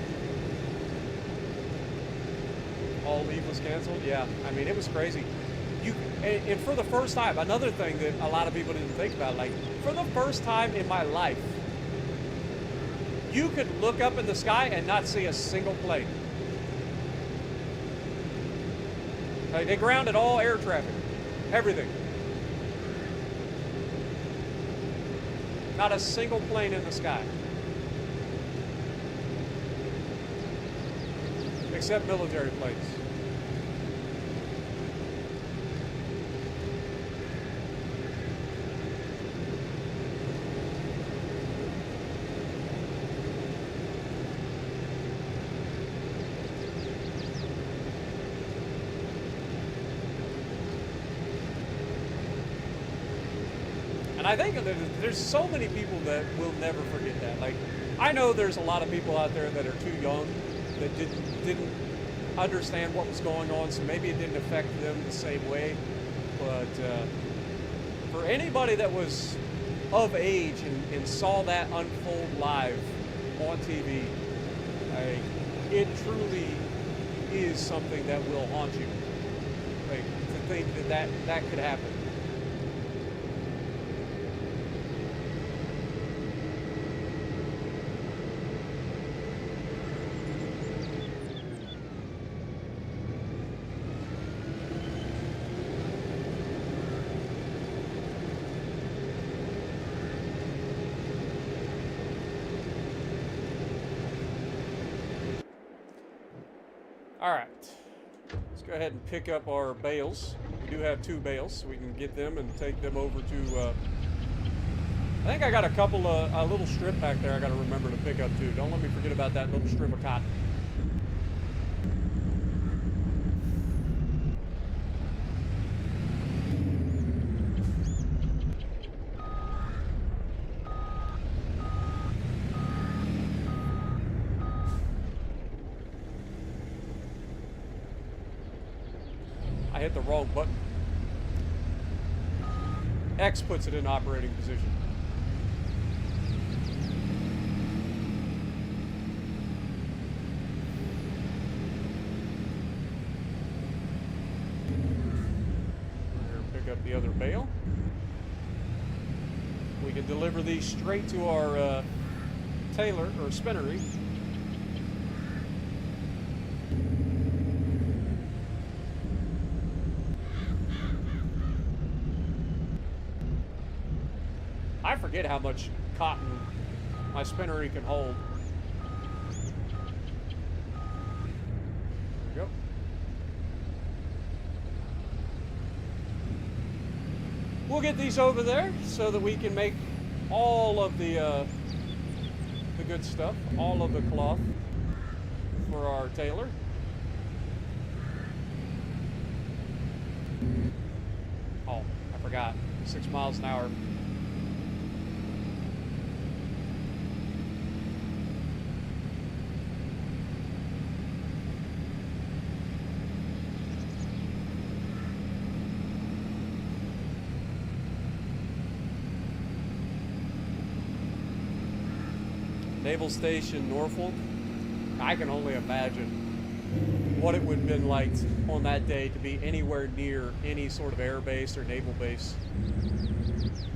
All leave was canceled? Yeah, I mean, it was crazy. And for the first time, another thing that a lot of people didn't think about, like, for the first time in my life, you could look up in the sky and not see a single plane. Like, they grounded all air traffic, everything. Not a single plane in the sky. Except military planes. And I think there's so many people that will never forget that. Like, I know there's a lot of people out there that are too young that didn't understand what was going on, so maybe it didn't affect them the same way. But for anybody that was of age and saw that unfold live on TV, it truly is something that will haunt you. Like, to think that could happen. All right, let's go ahead and pick up our bales. We do have 2 bales, so we can get them and take them over to, I think I got a couple of, a little strip back there I got to remember to pick up too. Don't let me forget about that little strip of cotton. I hit the wrong button. X puts it in operating position. Here, pick up the other bale. We can deliver these straight to our tailor or spinnery. I forget how much cotton my spinnery can hold. There we go. We'll get these over there so that we can make all of the good stuff, all of the cloth for our tailor. Oh, I forgot. 6 miles an hour. Naval Station, Norfolk. I can only imagine what it would have been like on that day to be anywhere near any sort of air base or naval base.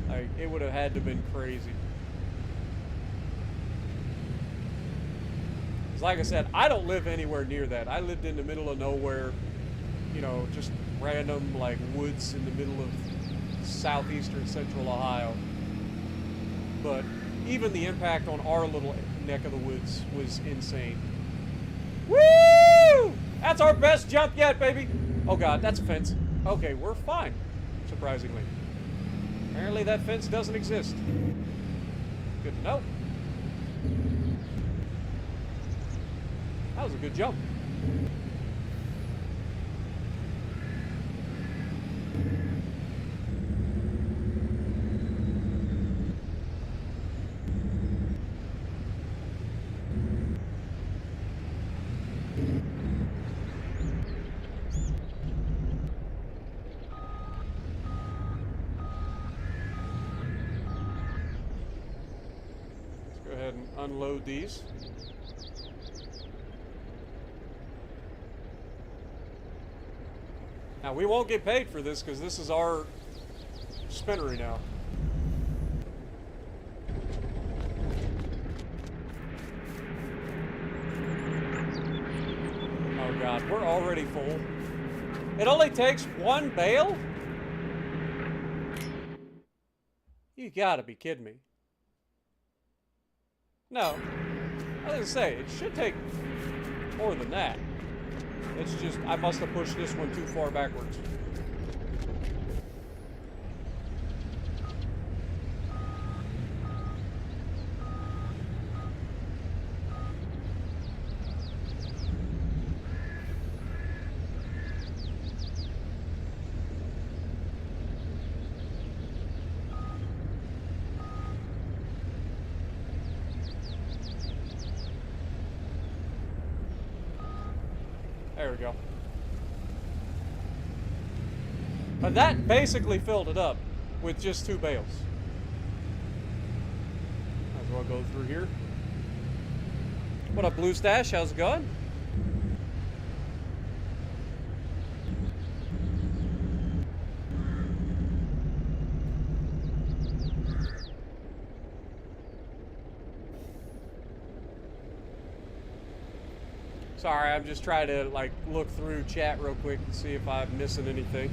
Like, it would have had to have been crazy. 'Cause like I said, I don't live anywhere near that. I lived in the middle of nowhere, you know, just random like woods in the middle of southeastern central Ohio. But even the impact on our little neck of the woods was insane. Woo! That's our best jump yet, baby. Oh God, that's a fence. Okay, we're fine, surprisingly. Apparently that fence doesn't exist. Good to know. That was a good jump. And unload these. Now we won't get paid for this because this is our spinnery now. Oh God, we're already full. It only takes 1 bale? You gotta be kidding me. No, I was gonna say, it should take more than that. It's just, I must have pushed this one too far backwards. There we go. But that basically filled it up with just 2 bales. Might as well go through here. What up, Blue Stash? How's it going? Sorry, I'm just trying to like look through chat real quick and see if I'm missing anything.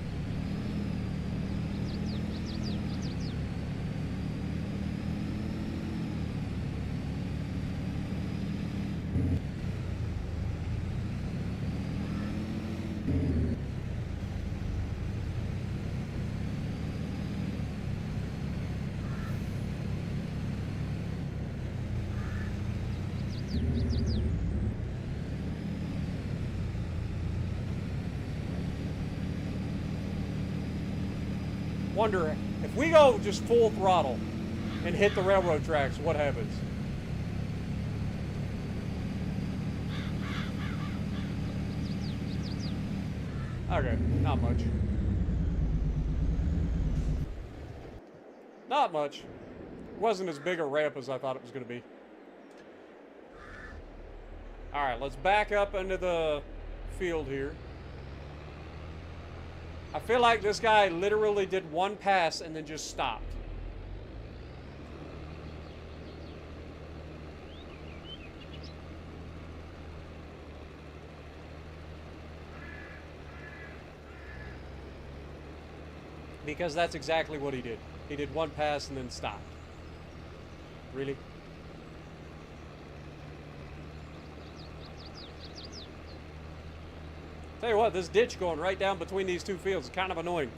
Wonder if we go just full throttle and hit the railroad tracks, what happens? Okay, not much. Not much. It wasn't as big a ramp as I thought it was going to be. Alright, let's back up into the field here. I feel like this guy literally did one pass and then just stopped. Because that's exactly what he did. He did one pass and then stopped. Really? Tell you what, this ditch going right down between these 2 fields is kind of annoying.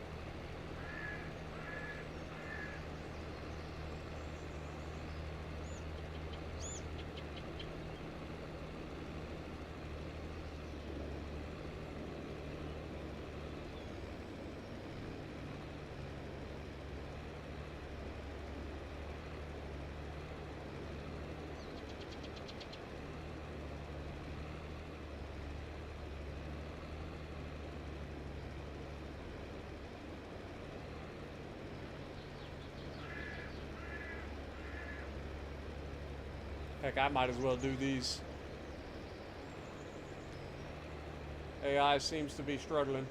Heck, I might as well do these. AI seems to be struggling.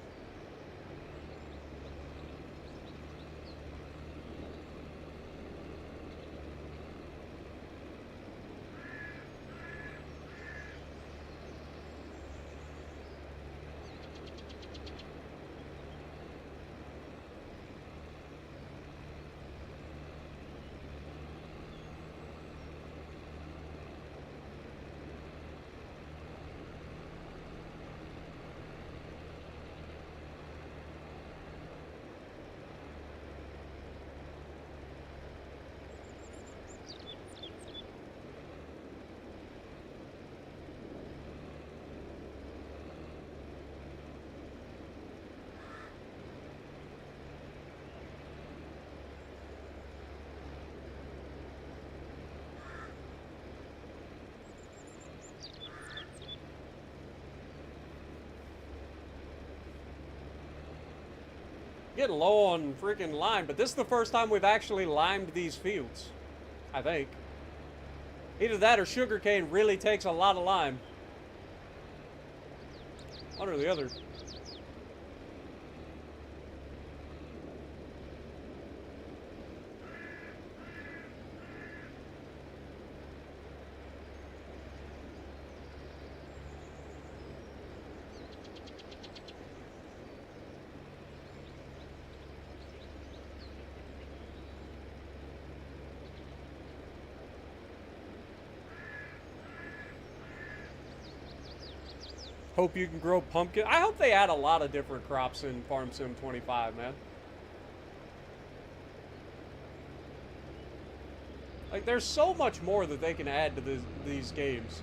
Getting low on freaking lime, but this is the first time we've actually limed these fields, I think. Either that or sugarcane really takes a lot of lime. One or the other. Hope you can grow pumpkin. I hope they add a lot of different crops in Farm Sim 25, man. Like, there's so much more that they can add to these games.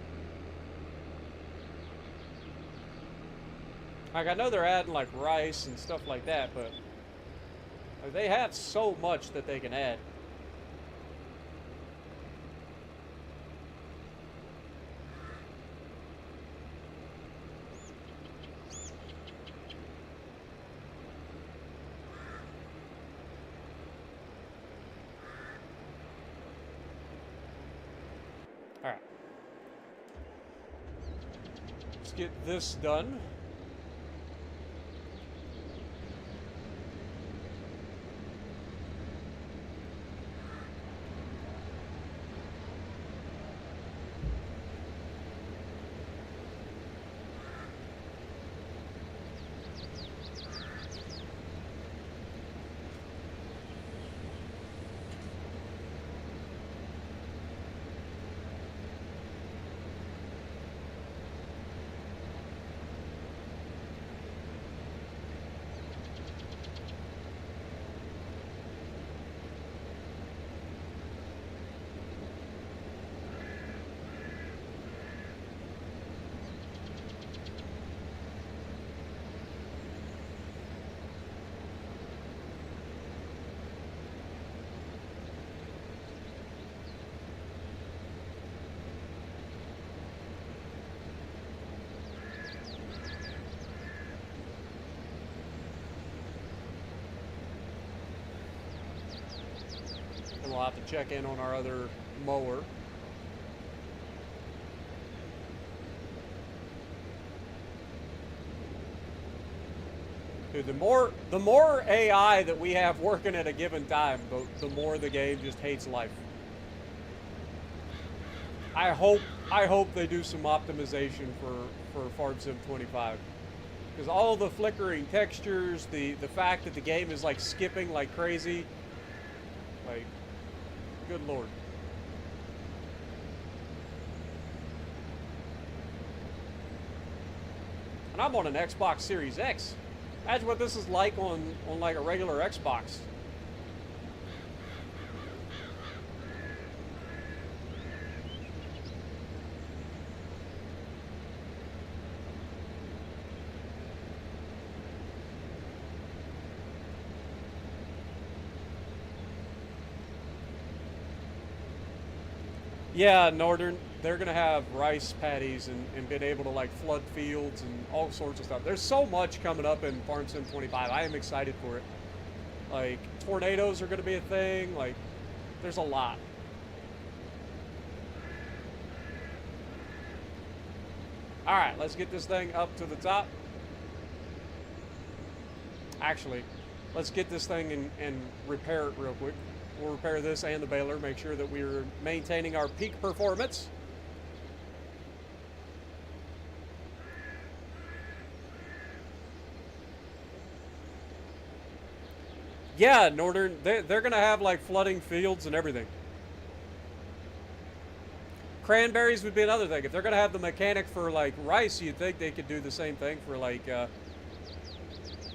Like, I know they're adding, like, rice and stuff like that, but like, they have so much that they can add. get this done. And we'll have to check in on our other mower. Dude, the more AI that we have working at a given time, the more the game just hates life. I hope they do some optimization for Farm Sim 25. Because all the flickering textures, the fact that the game is like skipping like crazy, like, good lord. And I'm on an Xbox Series X. Imagine what this is like on like a regular Xbox. Yeah, Northern, they're going to have rice paddies and been able to like flood fields and all sorts of stuff. There's so much coming up in Farm Sim 25. I am excited for it. Like, tornadoes are going to be a thing. Like, there's a lot. All right, let's get this thing up to the top. Actually, let's get this thing and repair it real quick. We'll repair this and the baler, make sure that we're maintaining our peak performance. Yeah, Northern, they're going to have like flooding fields and everything. Cranberries would be another thing. If they're going to have the mechanic for like rice, you'd think they could do the same thing for like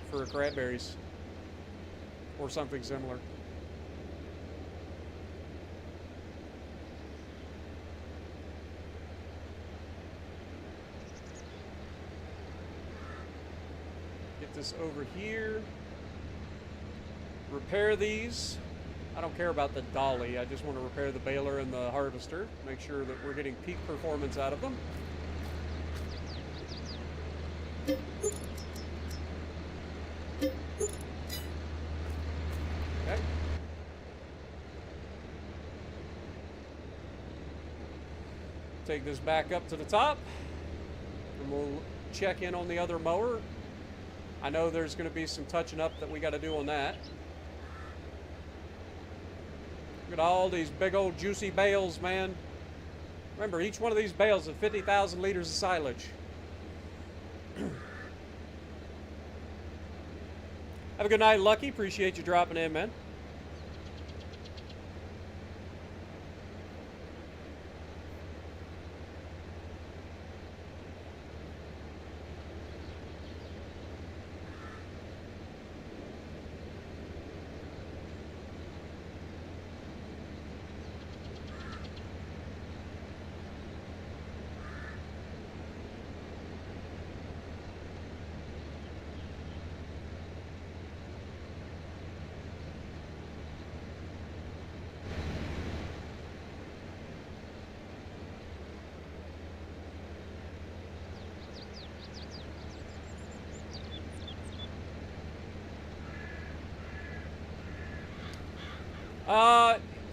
for cranberries or something similar. Get this over here. Repair these. I don't care about the dolly. I just want to repair the baler and the harvester. Make sure that we're getting peak performance out of them. Okay. Take this back up to the top. And we'll check in on the other mower. I know there's going to be some touching up that we got to do on that. Look at all these big old juicy bales, man. Remember, each one of these bales is 50,000 liters of silage. Have a good night, Lucky. Appreciate you dropping in, man.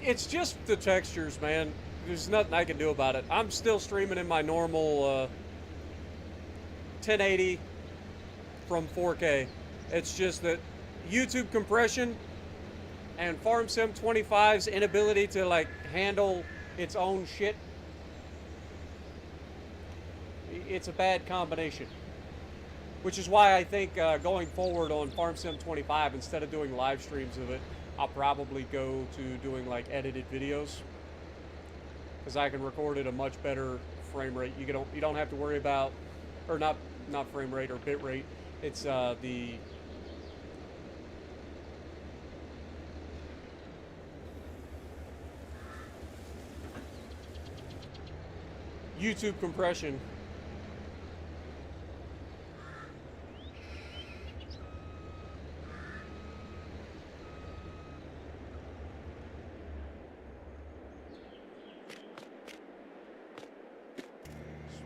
It's just the textures, man. There's nothing I can do about it. I'm still streaming in my normal 1080 from 4K. It's just that YouTube compression and FarmSim 25's inability to like handle its own shit, it's a bad combination. Which is why I think going forward on FarmSim 25, instead of doing live streams of it, I'll probably go to doing like edited videos, because I can record at a much better frame rate. You don't have to worry about, or not frame rate or bit rate. It's the YouTube compression.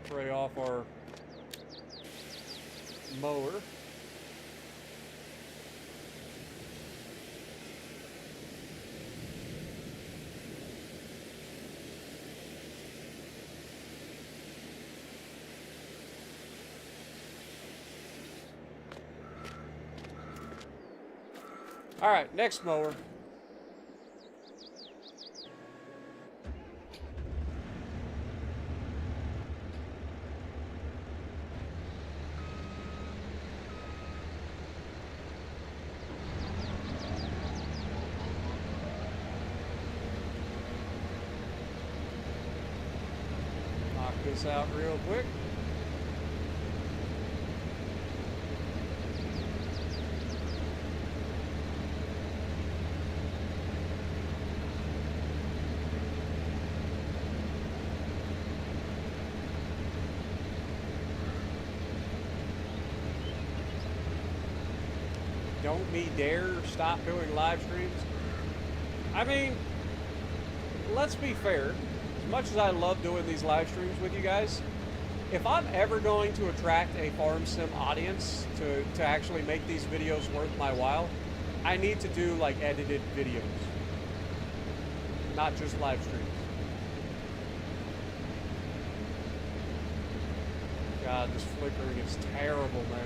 Spray off our mower. All right, next mower. Knock this out real quick. Don't me dare stop doing live streams. I mean, let's be fair. As much as I love doing these live streams with you guys, if I'm ever going to attract a farm sim audience to actually make these videos worth my while, I need to do like edited videos, not just live streams. God, this flickering is terrible, man.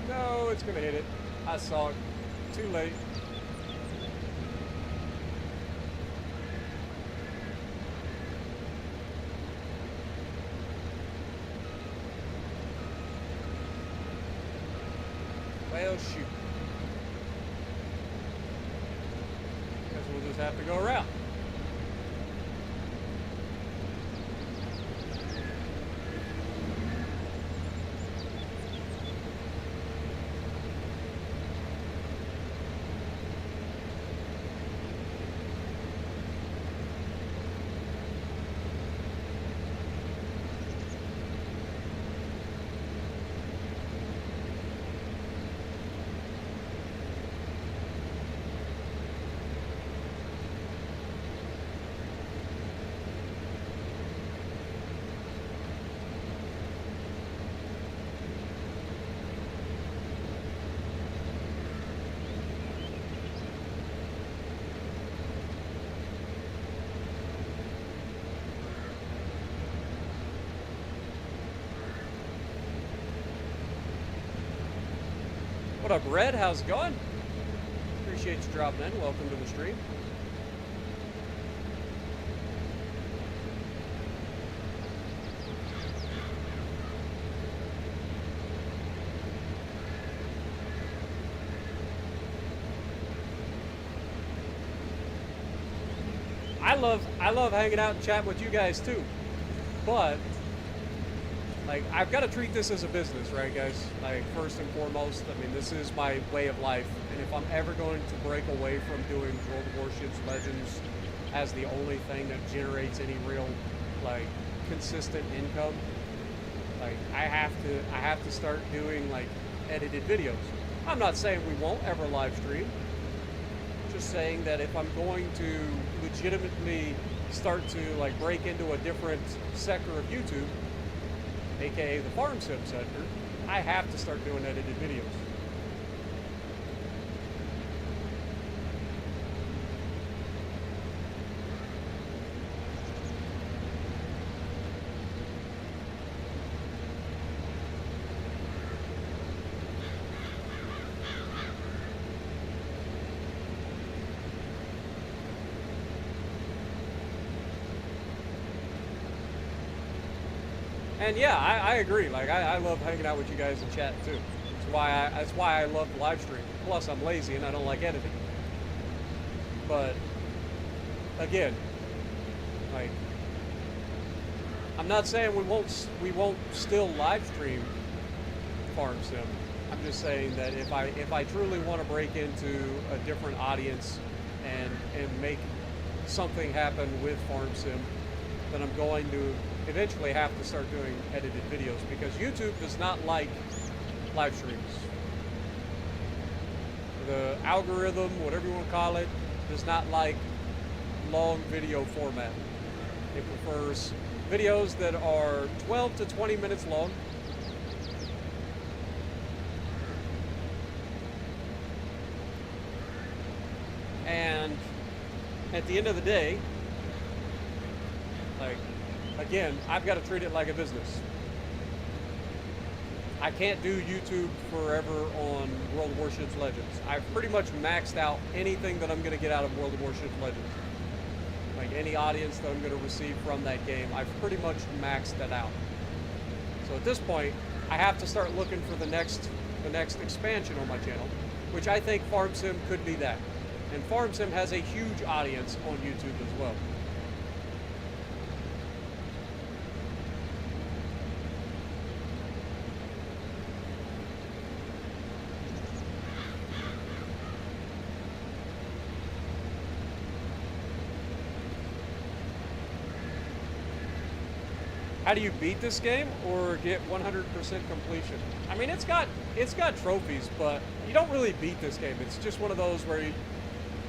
No, it's gonna hit it. I saw it. Too late. Well, shoot. Guess we'll just have to go around. What up, Red? How's it going? Appreciate you dropping in. Welcome to the stream. I love hanging out and chatting with you guys too, but like, I've got to treat this as a business, right, guys? Like, first and foremost, I mean, this is my way of life, and if I'm ever going to break away from doing World of Warships Legends as the only thing that generates any real, like, consistent income, like, I have to start doing, like, edited videos. I'm not saying we won't ever live stream, just saying that if I'm going to legitimately start to, like, break into a different sector of YouTube, aka the farm sim sector, I have to start doing edited videos. And yeah, I agree. Like, I love hanging out with you guys in chat too. That's why I love live stream. Plus, I'm lazy and I don't like editing. But again, like, I'm not saying we won't still live stream farm sim. I'm just saying that if I truly want to break into a different audience and make something happen with farm sim, then I'm going to eventually have to start doing edited videos, because YouTube does not like live streams. The algorithm, whatever you want to call it, does not like long video format. It prefers videos that are 12 to 20 minutes long. And at the end of the day, like, again, I've got to treat it like a business. I can't do YouTube forever on World of Warships Legends. I've pretty much maxed out anything that I'm going to get out of World of Warships Legends. Like, any audience that I'm going to receive from that game, I've pretty much maxed that out. So at this point, I have to start looking for the next expansion on my channel, which I think Farm Sim could be that. And Farm Sim has a huge audience on YouTube as well. How do you beat this game or get 100% completion? I mean, it's got trophies, but you don't really beat this game. It's just one of those where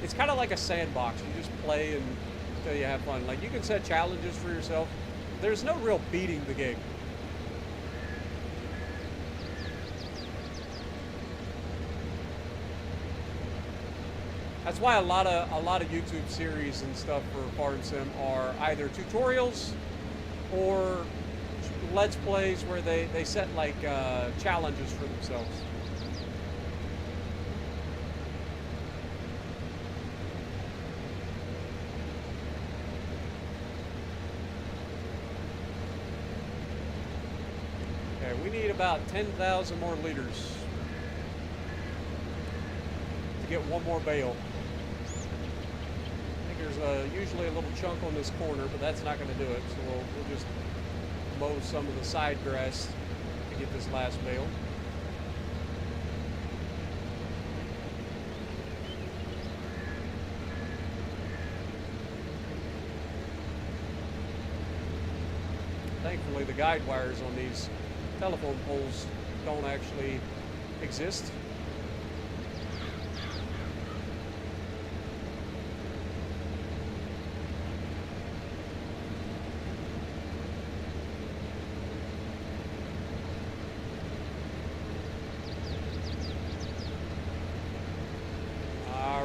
it's kind of like a sandbox. You just play until you have fun. Like, you can set challenges for yourself. There's no real beating the game. That's why a lot of YouTube series and stuff for Farm Sim are either tutorials or let's plays where they set, like, challenges for themselves. Okay, we need about 10,000 more liters to get one more bale. There's usually a little chunk on this corner, but that's not going to do it, so we'll just mow some of the side grass to get this last bale. Thankfully, the guide wires on these telephone poles don't actually exist.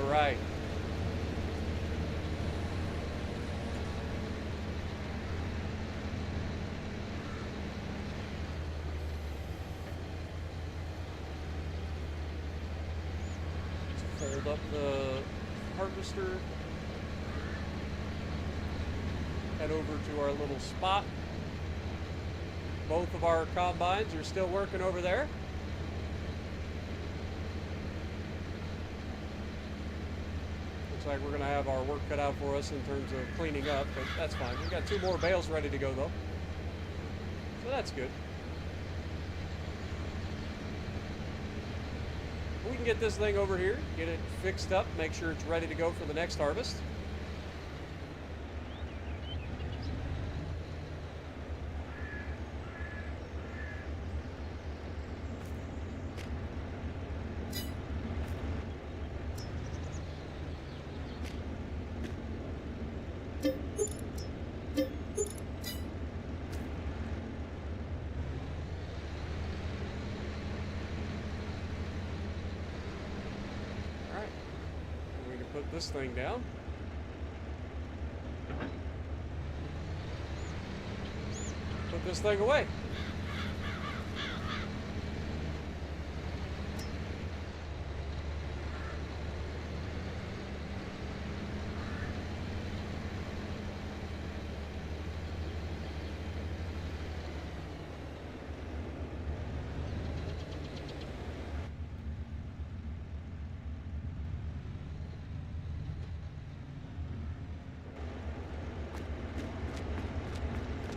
Right. Let's fold up the harvester. Head over to our little spot. Both of our combines are still working over there. Like we're going to have our work cut out for us in terms of cleaning up, but that's fine. We've got 2 more bales ready to go, though. So that's good. we can get this thing over here, get it fixed up, make sure it's ready to go for the next harvest. Put this thing down. Put this thing away.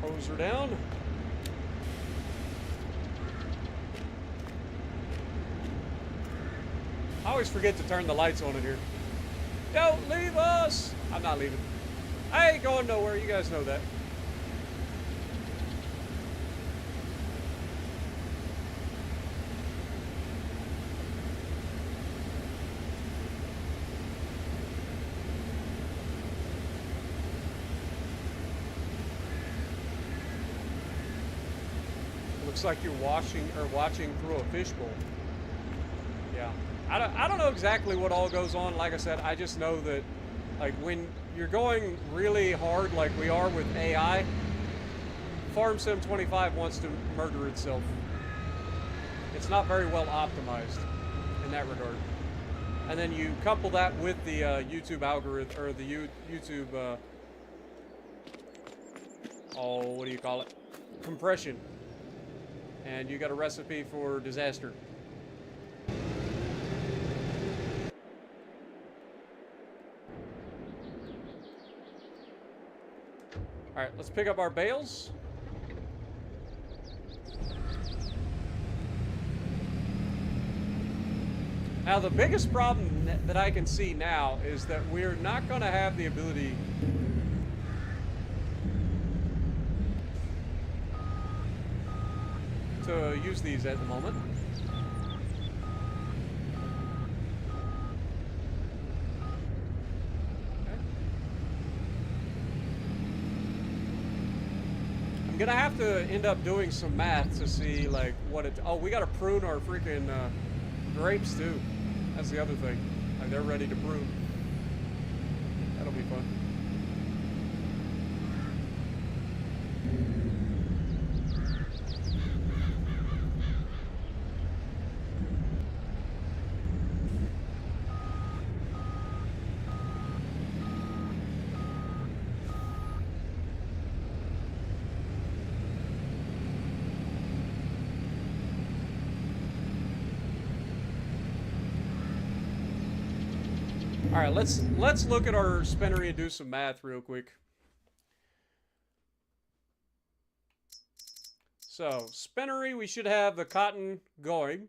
Hose her down. I always forget to turn the lights on in here. Don't leave us! I'm not leaving. I ain't going nowhere, you guys know that. Looks like you're watching through a fishbowl. Yeah, I don't know exactly what all goes on. Like I said, I just know that, like, when you're going really hard, like we are with AI, Farm Sim 25 wants to murder itself. It's not very well optimized in that regard. And then you couple that with the YouTube algorithm, or the YouTube, oh, what do you call it? Compression. And you got a recipe for disaster. All right, let's pick up our bales. Now, the biggest problem that I can see now is that we're not going to have the ability to use these at the moment. Okay. I'm gonna have to end up doing some math to see like what it. Oh, we gotta prune our freaking grapes too. That's the other thing. Like, they're ready to prune. That'll be fun. All right, let's look at our spinnery and do some math real quick. So, spinnery, we should have the cotton going.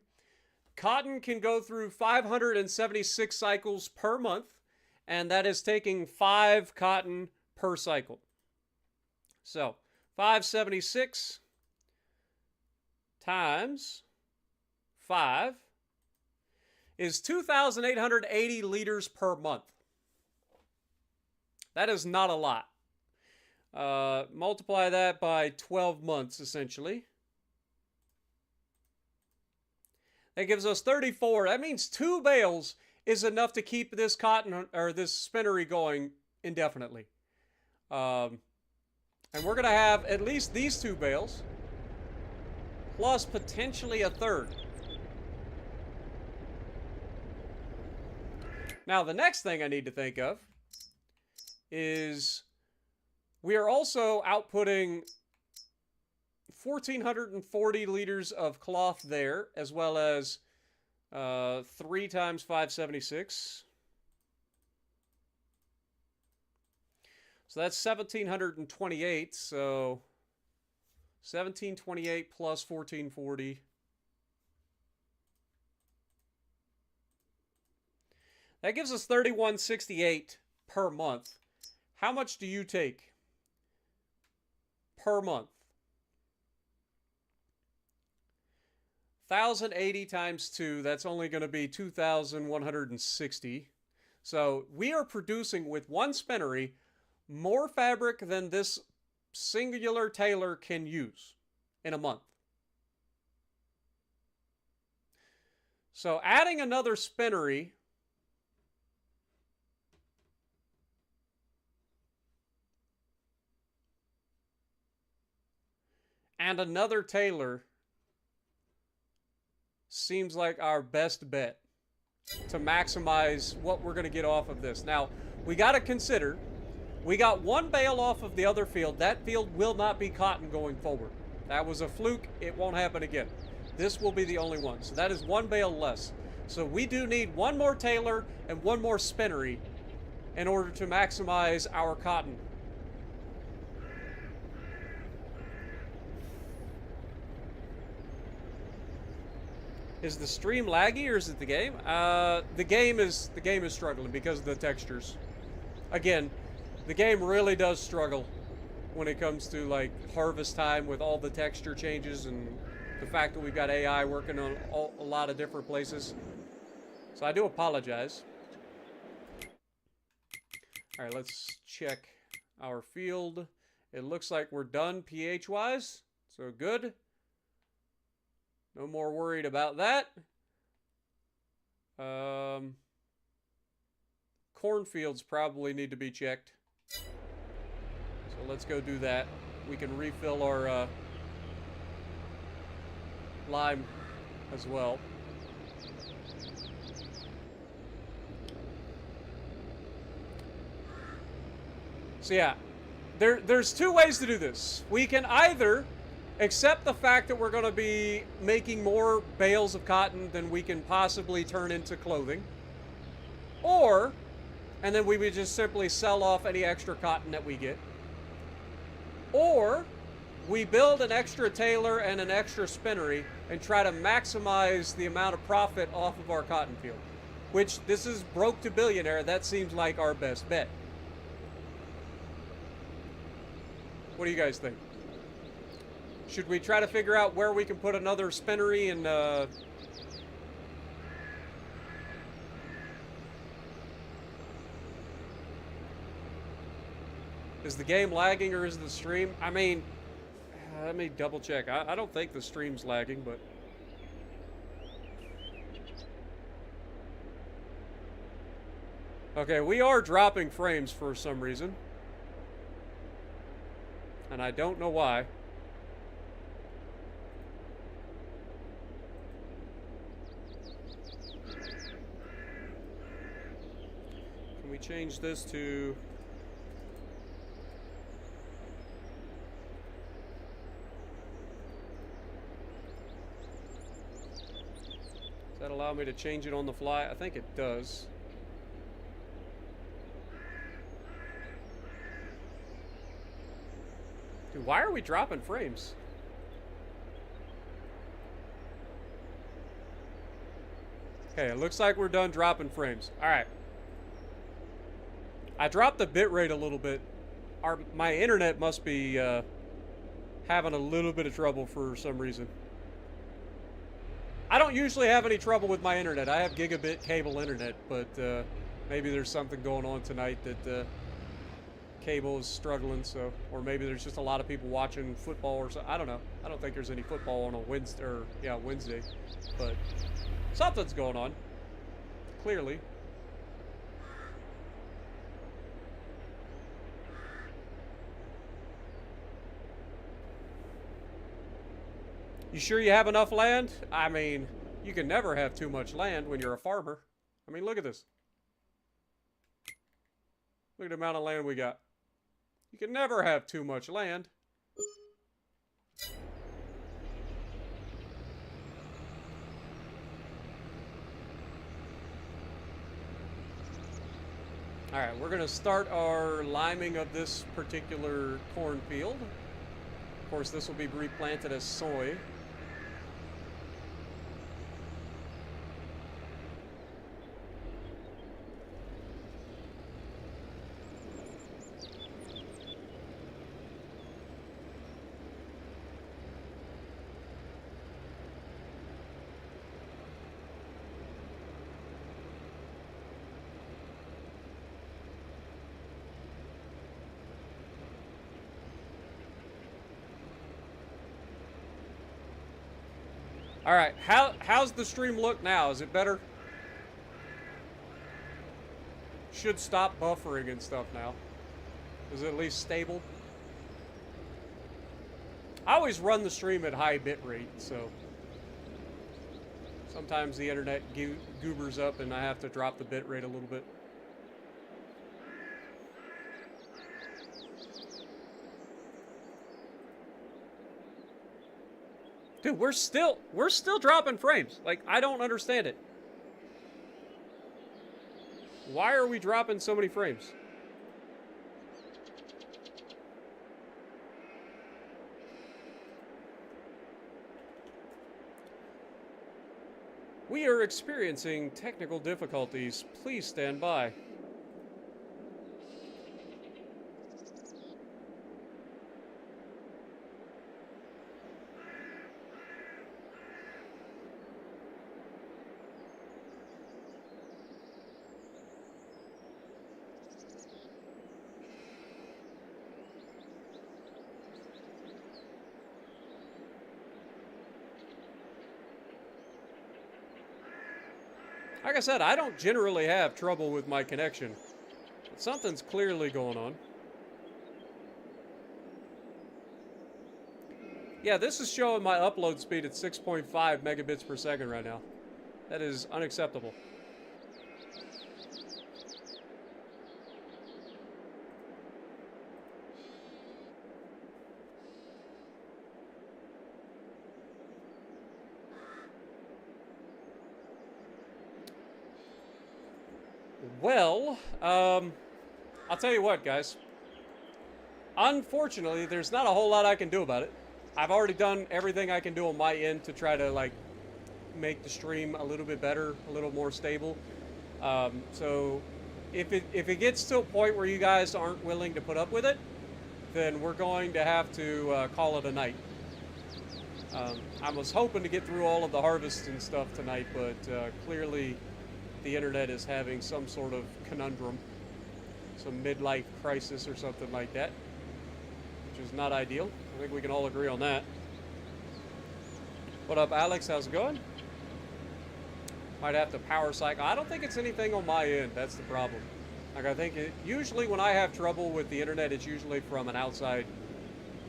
Cotton can go through 576 cycles per month, and that is taking 5 cotton per cycle. So, 576 times 5 is 2,880 liters per month. That is not a lot. Multiply that by 12 months, essentially. That gives us 34. That means 2 bales is enough to keep this cotton or this spinnery going indefinitely. And we're going to have at least these 2 bales, plus potentially a third. Now, the next thing I need to think of is we are also outputting 1,440 liters of cloth there, as well as 3 times 576. So that's 1,728. So 1,728 plus 1,440. That gives us $31.68 per month. How much do you take per month? 1,080 times 2, that's only going to be 2,160. So we are producing with one spinnery more fabric than this singular tailor can use in a month. So adding another spinnery and another tailor seems like our best bet to maximize what we're going to get off of this. Now, we got to consider, we got one bale off of the other field. That field will not be cotton going forward. That was a fluke. It won't happen again. This will be the only one. So that is one bale less. So we do need one more tailor and one more spinnery in order to maximize our cotton. Is the stream laggy or is it the game? The game is struggling because of the textures. Again, the game really does struggle when it comes to like harvest time with all the texture changes and the fact that we've got AI working on a lot of different places. So I do apologize. All right, let's check our field. It looks like we're done pH-wise, so good. No more worried about that. Cornfields probably need to be checked. So let's go do that. We can refill our lime as well. So yeah, there's two ways to do this. We can either accept the fact that we're going to be making more bales of cotton than we can possibly turn into clothing. Or, and then we would just simply sell off any extra cotton that we get. Or, we build an extra tailor and an extra spinnery and try to maximize the amount of profit off of our cotton field. Which, this is broke to billionaire, that seems like our best bet. What do you guys think? Should we try to figure out where we can put another spinnery and is the game lagging or is the stream? I mean, let me double check. I don't think the stream's lagging, but okay, we are dropping frames for some reason. And I don't know why. Can we change this to... Does that allow me to change it on the fly? I think it does. Dude, why are we dropping frames? Okay, it looks like we're done dropping frames. Alright. I dropped the bitrate a little bit. My internet must be having a little bit of trouble for some reason. I don't usually have any trouble with my internet. I have gigabit cable internet, but maybe there's something going on tonight that cable is struggling, so, or maybe there's just a lot of people watching football or so. I don't know. I don't think there's any football on a Wednesday, or yeah, Wednesday, but something's going on, clearly. You sure you have enough land? I mean, you can never have too much land when you're a farmer. I mean, look at this. Look at the amount of land we got. You can never have too much land. Alright, we're going to start our liming of this particular cornfield. Of course, this will be replanted as soy. All right, how's the stream look now? Is it better? Should stop buffering and stuff now. Is it at least stable? I always run the stream at high bit rate, so sometimes the internet goobers up and I have to drop the bit rate a little bit. Dude, we're still dropping frames. Like, I don't understand it. Why are we dropping so many frames? We are experiencing technical difficulties. Please stand by. Like I said, I don't generally have trouble with my connection, but something's clearly going on. Yeah, this is showing my upload speed at 6.5 megabits per second right now. That is unacceptable. Well, I'll tell you what, guys. Unfortunately, there's not a whole lot I can do about it. I've already done everything I can do on my end to try to, like, make the stream a little bit better, a little more stable. So if it gets to a point where you guys aren't willing to put up with it, then we're going to have to call it a night. I was hoping to get through all of the harvests and stuff tonight, but clearly the internet is having some sort of conundrum, some midlife crisis or something like that, which is not ideal. I think we can all agree on that. What up, Alex? How's it going? Might have to power cycle. I don't think it's anything on my end. That's the problem. Like, I think usually when I have trouble with the internet, it's usually from an outside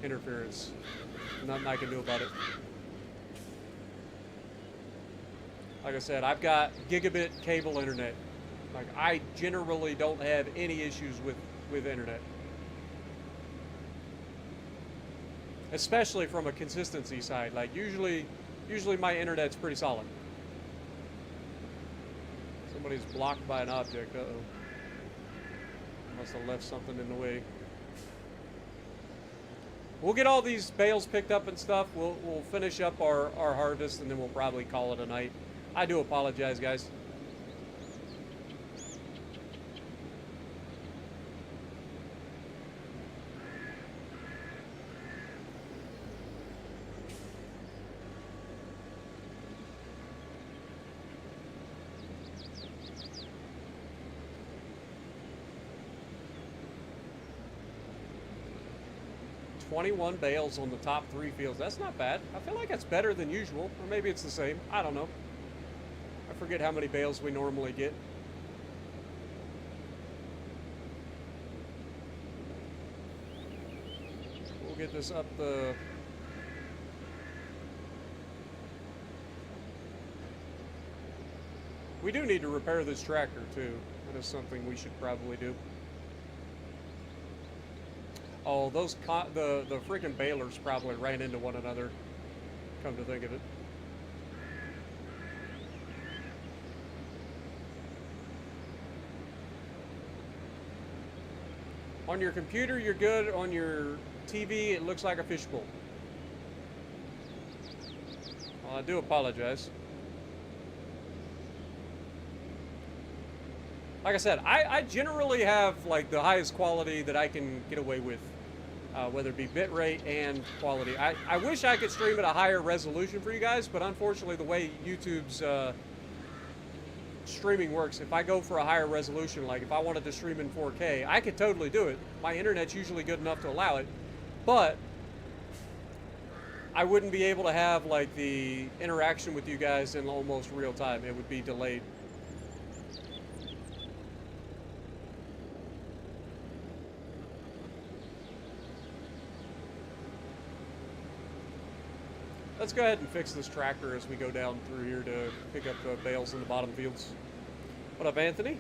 interference. Nothing I can do about it. Like I said, I've got gigabit cable internet. Like, I generally don't have any issues with internet. Especially from a consistency side. Like, usually my internet's pretty solid. Somebody's blocked by an object. Uh-oh. Must have left something in the way. We'll get all these bales picked up and stuff. We'll finish up our harvest, and then we'll probably call it a night. I do apologize, guys. "21 bales on the top 3 fields." That's not bad. I feel like that's better than usual, or maybe it's the same. I don't know. I forget how many bales we normally get. We'll get this up the... We do need to repair this tractor too. That is something we should probably do. Oh, those the freaking balers probably ran into one another, come to think of it. On your computer, you're good. On your TV, it looks like a fishbowl. Well, I do apologize. Like I said, I generally have like the highest quality that I can get away with, whether it be bitrate and quality. I wish I could stream at a higher resolution for you guys, but unfortunately the way YouTube's streaming works, if I go for a higher resolution, like if I wanted to stream in 4K, I could totally do it. My internet's usually good enough to allow it, but I wouldn't be able to have like the interaction with you guys in almost real time. It would be delayed. Let's go ahead and fix this tractor as we go down through here to pick up the bales in the bottom fields. What up, Anthony?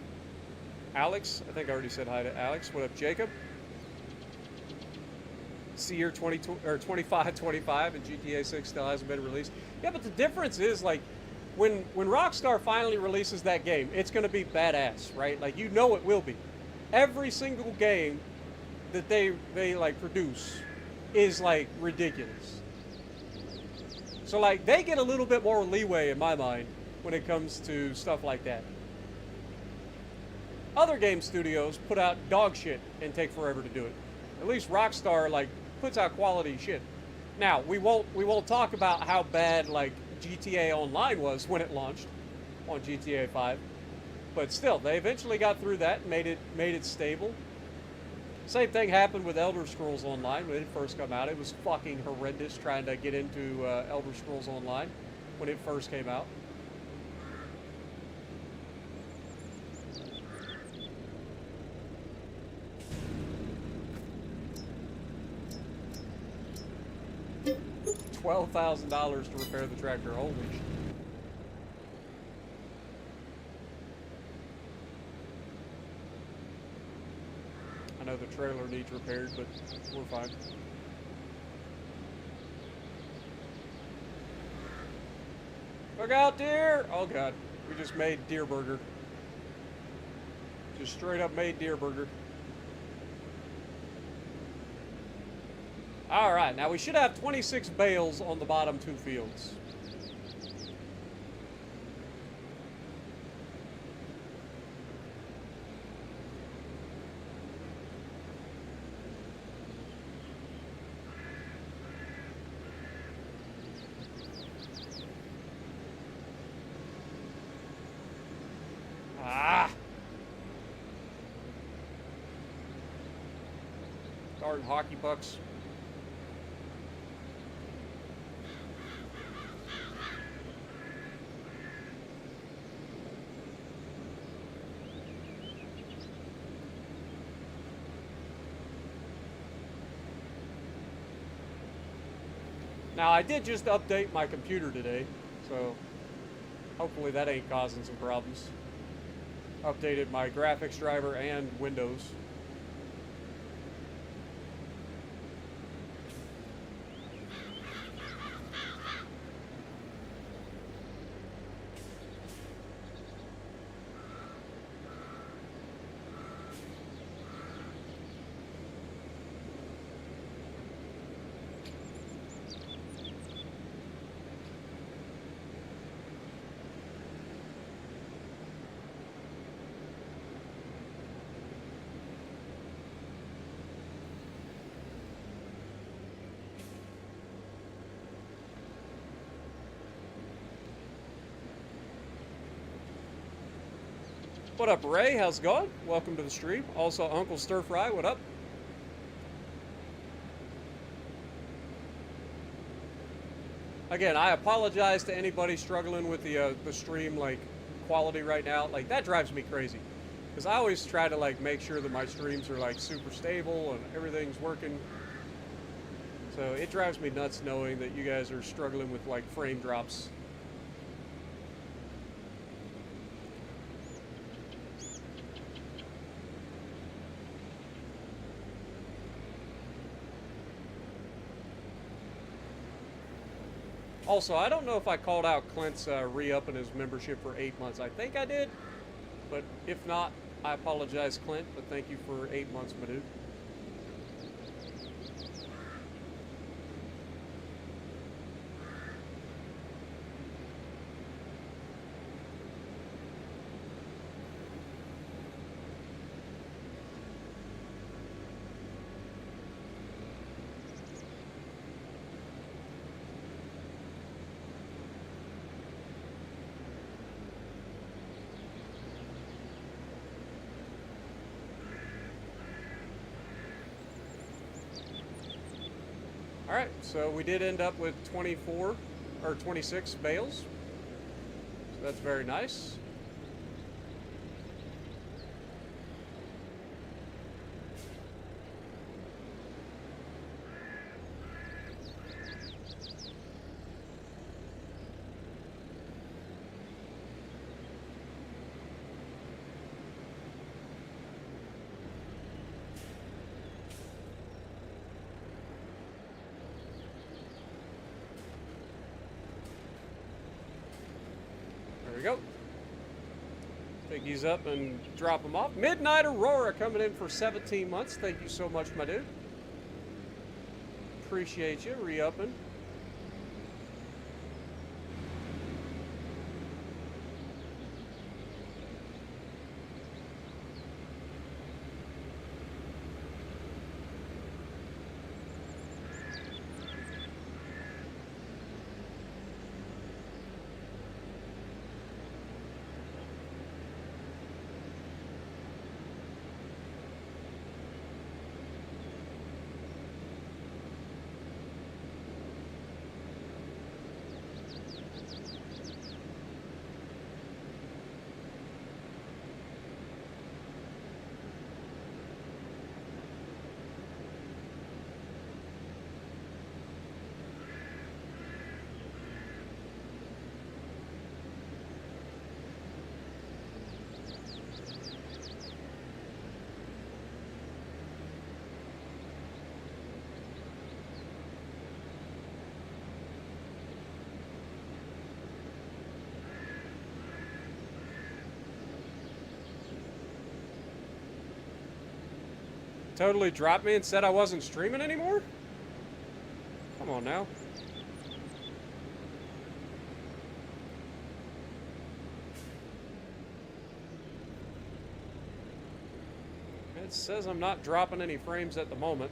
Alex? I think I already said hi to Alex. What up, Jacob? See year 25 and GTA 6 still hasn't been released. Yeah, but the difference is like when Rockstar finally releases that game, it's going to be badass, right? Like you know it will be. Every single game that they like produce is like ridiculous. So like they get a little bit more leeway in my mind when it comes to stuff like that. Other game studios put out dog shit and take forever to do it. At least Rockstar like puts out quality shit. Now we won't talk about how bad like GTA Online was when it launched on GTA 5, but still they eventually got through that and made it stable. Same thing happened with Elder Scrolls Online when it first came out. It was fucking horrendous trying to get into Elder Scrolls Online when it first came out. $12,000 to repair the tractor. Holy shit. I know the trailer needs repaired, but we're fine. Look out, deer! Oh god, we just made deer burger. Just straight up made deer burger. Alright, now we should have 26 bales on the bottom two fields. Darn hockey pucks. Now, I did just update my computer today, so hopefully that ain't causing some problems. Updated my graphics driver and Windows. What up, Ray? How's it going? Welcome to the stream. Also, Uncle Stir Fry, what up? Again, I apologize to anybody struggling with the stream like quality right now. Like that drives me crazy, because I always try to like make sure that my streams are like super stable and everything's working. So it drives me nuts knowing that you guys are struggling with like frame drops. Also, I don't know if I called out Clint's re-upping his membership for 8 months. I think I did, but if not, I apologize, Clint, but thank you for 8 months, my dude. Alright, so we did end up with 24 or 26 bales. So that's very nice. There we go. Pick these up and drop them off. Midnight Aurora coming in for 17 months. Thank you so much, my dude. Appreciate you re-upping. Totally dropped me and said I wasn't streaming anymore? Come on now. It says I'm not dropping any frames at the moment.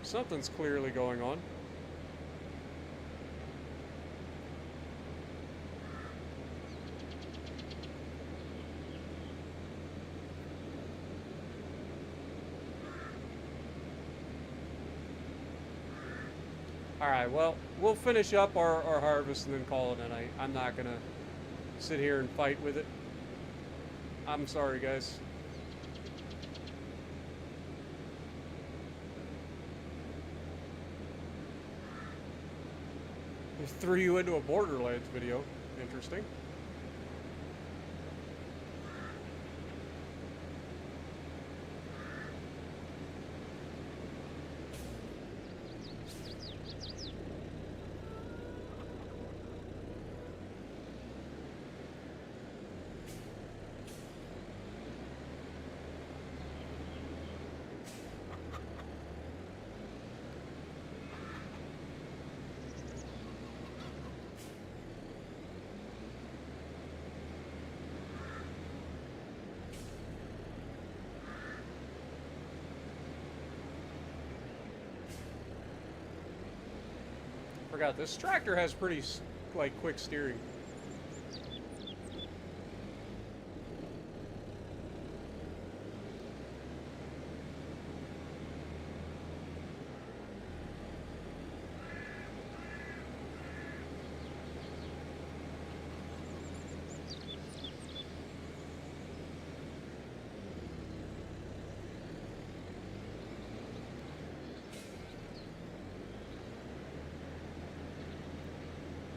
Something's clearly going on. Alright, well, we'll finish up our harvest and then call it a night. I'm not gonna sit here and fight with it. I'm sorry, guys. Just threw you into a Borderlands video. Interesting. Forgot this tractor has pretty like quick steering.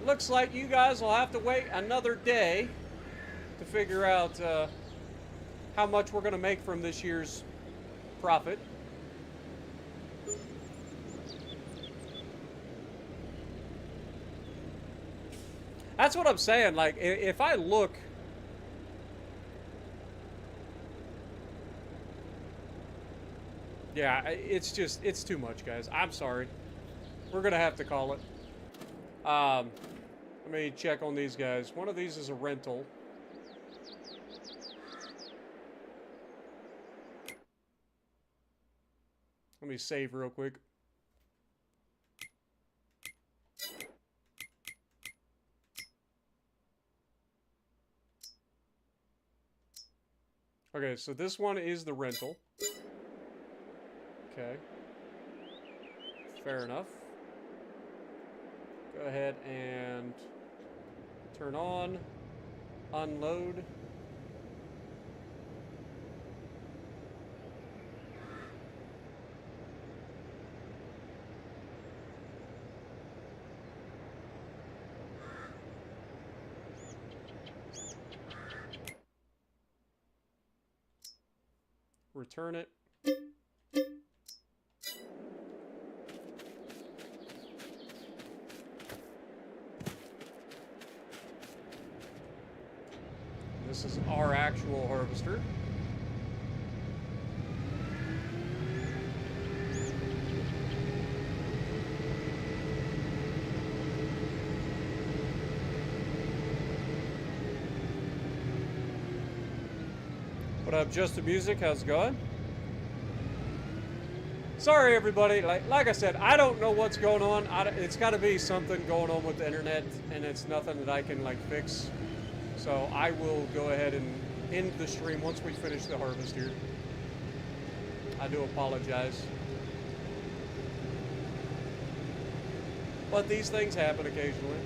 Looks like you guys will have to wait another day to figure out how much we're going to make from this year's profit. That's what I'm saying. Like, if I look... Yeah, it's just, it's too much, guys. I'm sorry. We're going to have to call it. Let me check on these guys. One of these is a rental. Let me save real quick. Okay, so this one is the rental. Okay. Fair enough. Go ahead and turn on, unload. Return it. This is our actual harvester. What up, Just the Music? How's it going? Sorry, everybody. Like I said, I don't know what's going on. It's got to be something going on with the internet, and it's nothing that I can like fix. So I will go ahead and end the stream once we finish the harvest here. I do apologize. But these things happen occasionally.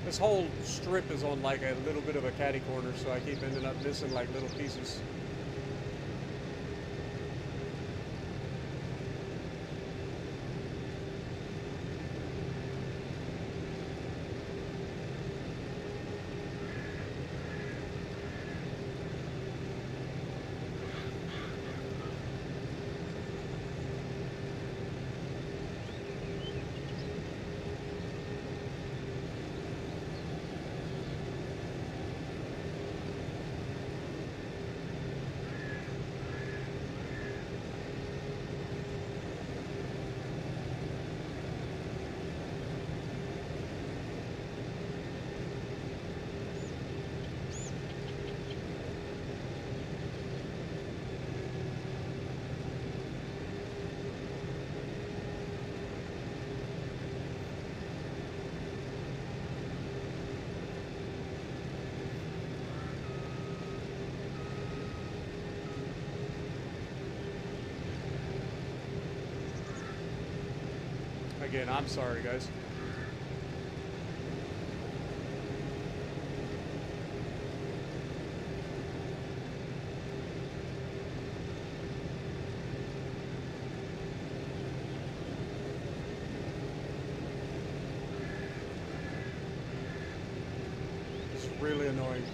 This whole strip is on like a little bit of a catty corner, so I keep ending up missing like little pieces. Again, I'm sorry, guys. It's really annoying.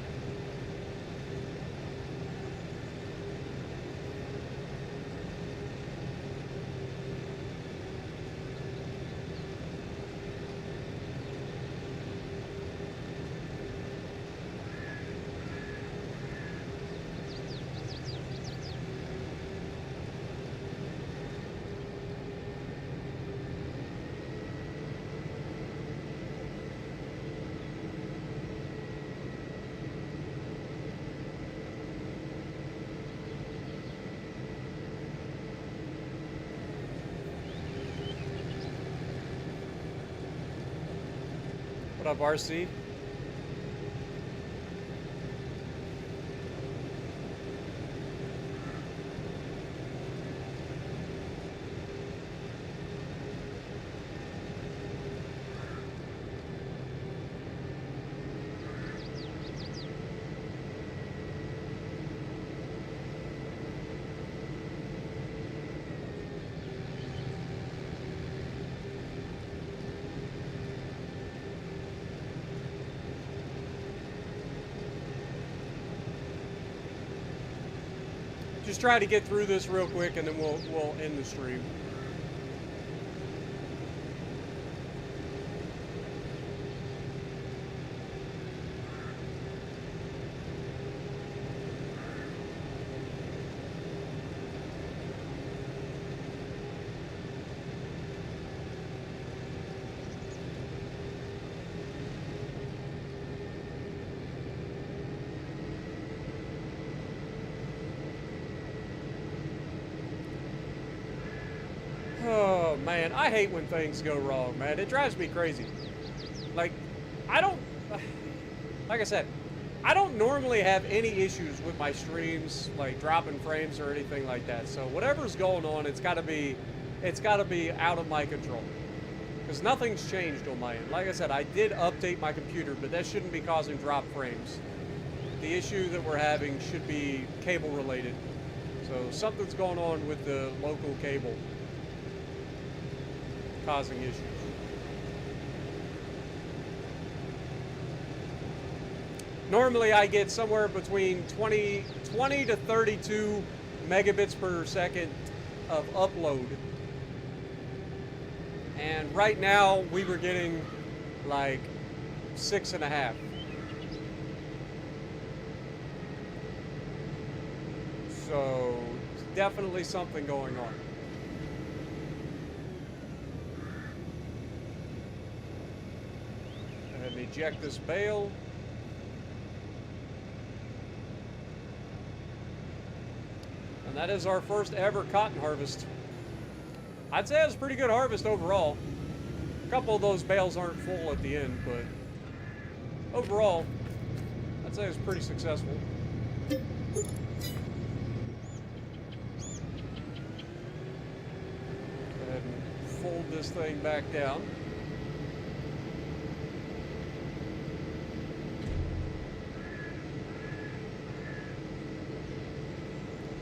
What up, RC? just try to get through this real quick, and then we'll end the stream. Oh, man, I hate when things go wrong, man. It drives me crazy. Like, I don't... Like I said, I don't normally have any issues with my streams, like dropping frames or anything like that. So whatever's going on, it's got to be out of my control. Because nothing's changed on my end. Like I said, I did update my computer, but that shouldn't be causing drop frames. The issue that we're having should be cable related. So something's going on with the local cable causing issues. Normally I get somewhere between 20 to 32 megabits per second of upload. And right now we were getting like 6.5. So definitely something going on. And eject this bale. And that is our first ever cotton harvest. I'd say it was a pretty good harvest overall. A couple of those bales aren't full at the end, but overall, I'd say it was pretty successful. Go ahead and fold this thing back down.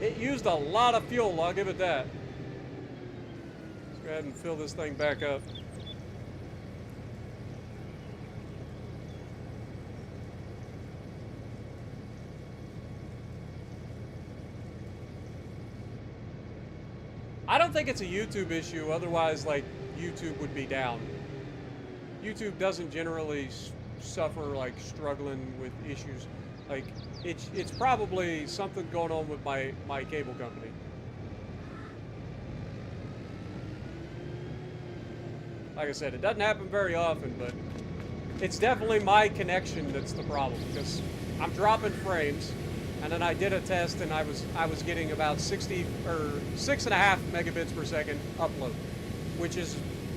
It used a lot of fuel, I'll give it that. Let's go ahead and fill this thing back up. I don't think it's a YouTube issue, otherwise, like, YouTube would be down. YouTube doesn't generally suffer, like, struggling with issues. Like, it's probably something going on with my cable company. Like I said, it doesn't happen very often, but it's definitely my connection that's the problem, because I'm dropping frames, and then I did a test and I was getting about 60 or 6.5 megabits per second upload, which is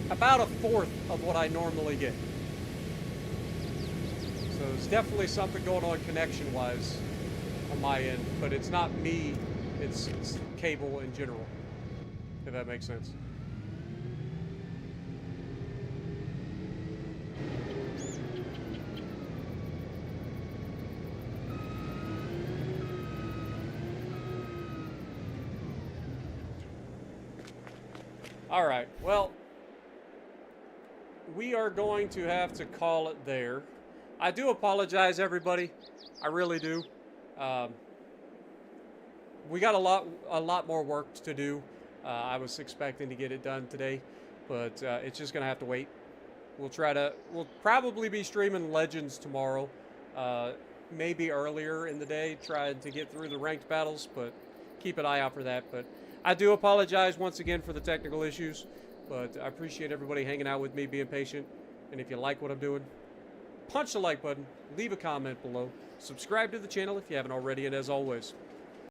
about a fourth of what I normally get. So there's definitely something going on connection-wise on my end, but it's not me, it's cable in general, if that makes sense. All right, well, we are going to have to call it there. I do apologize, everybody. I really do. We got a lot more work to do. I was expecting to get it done today, but it's just gonna have to wait. We'll probably be streaming Legends tomorrow, maybe earlier in the day, trying to get through the ranked battles, but keep an eye out for that. But I do apologize once again for the technical issues, but I appreciate everybody hanging out with me, being patient, and if you like what I'm doing, punch the like button, leave a comment below, subscribe to the channel if you haven't already, and as always,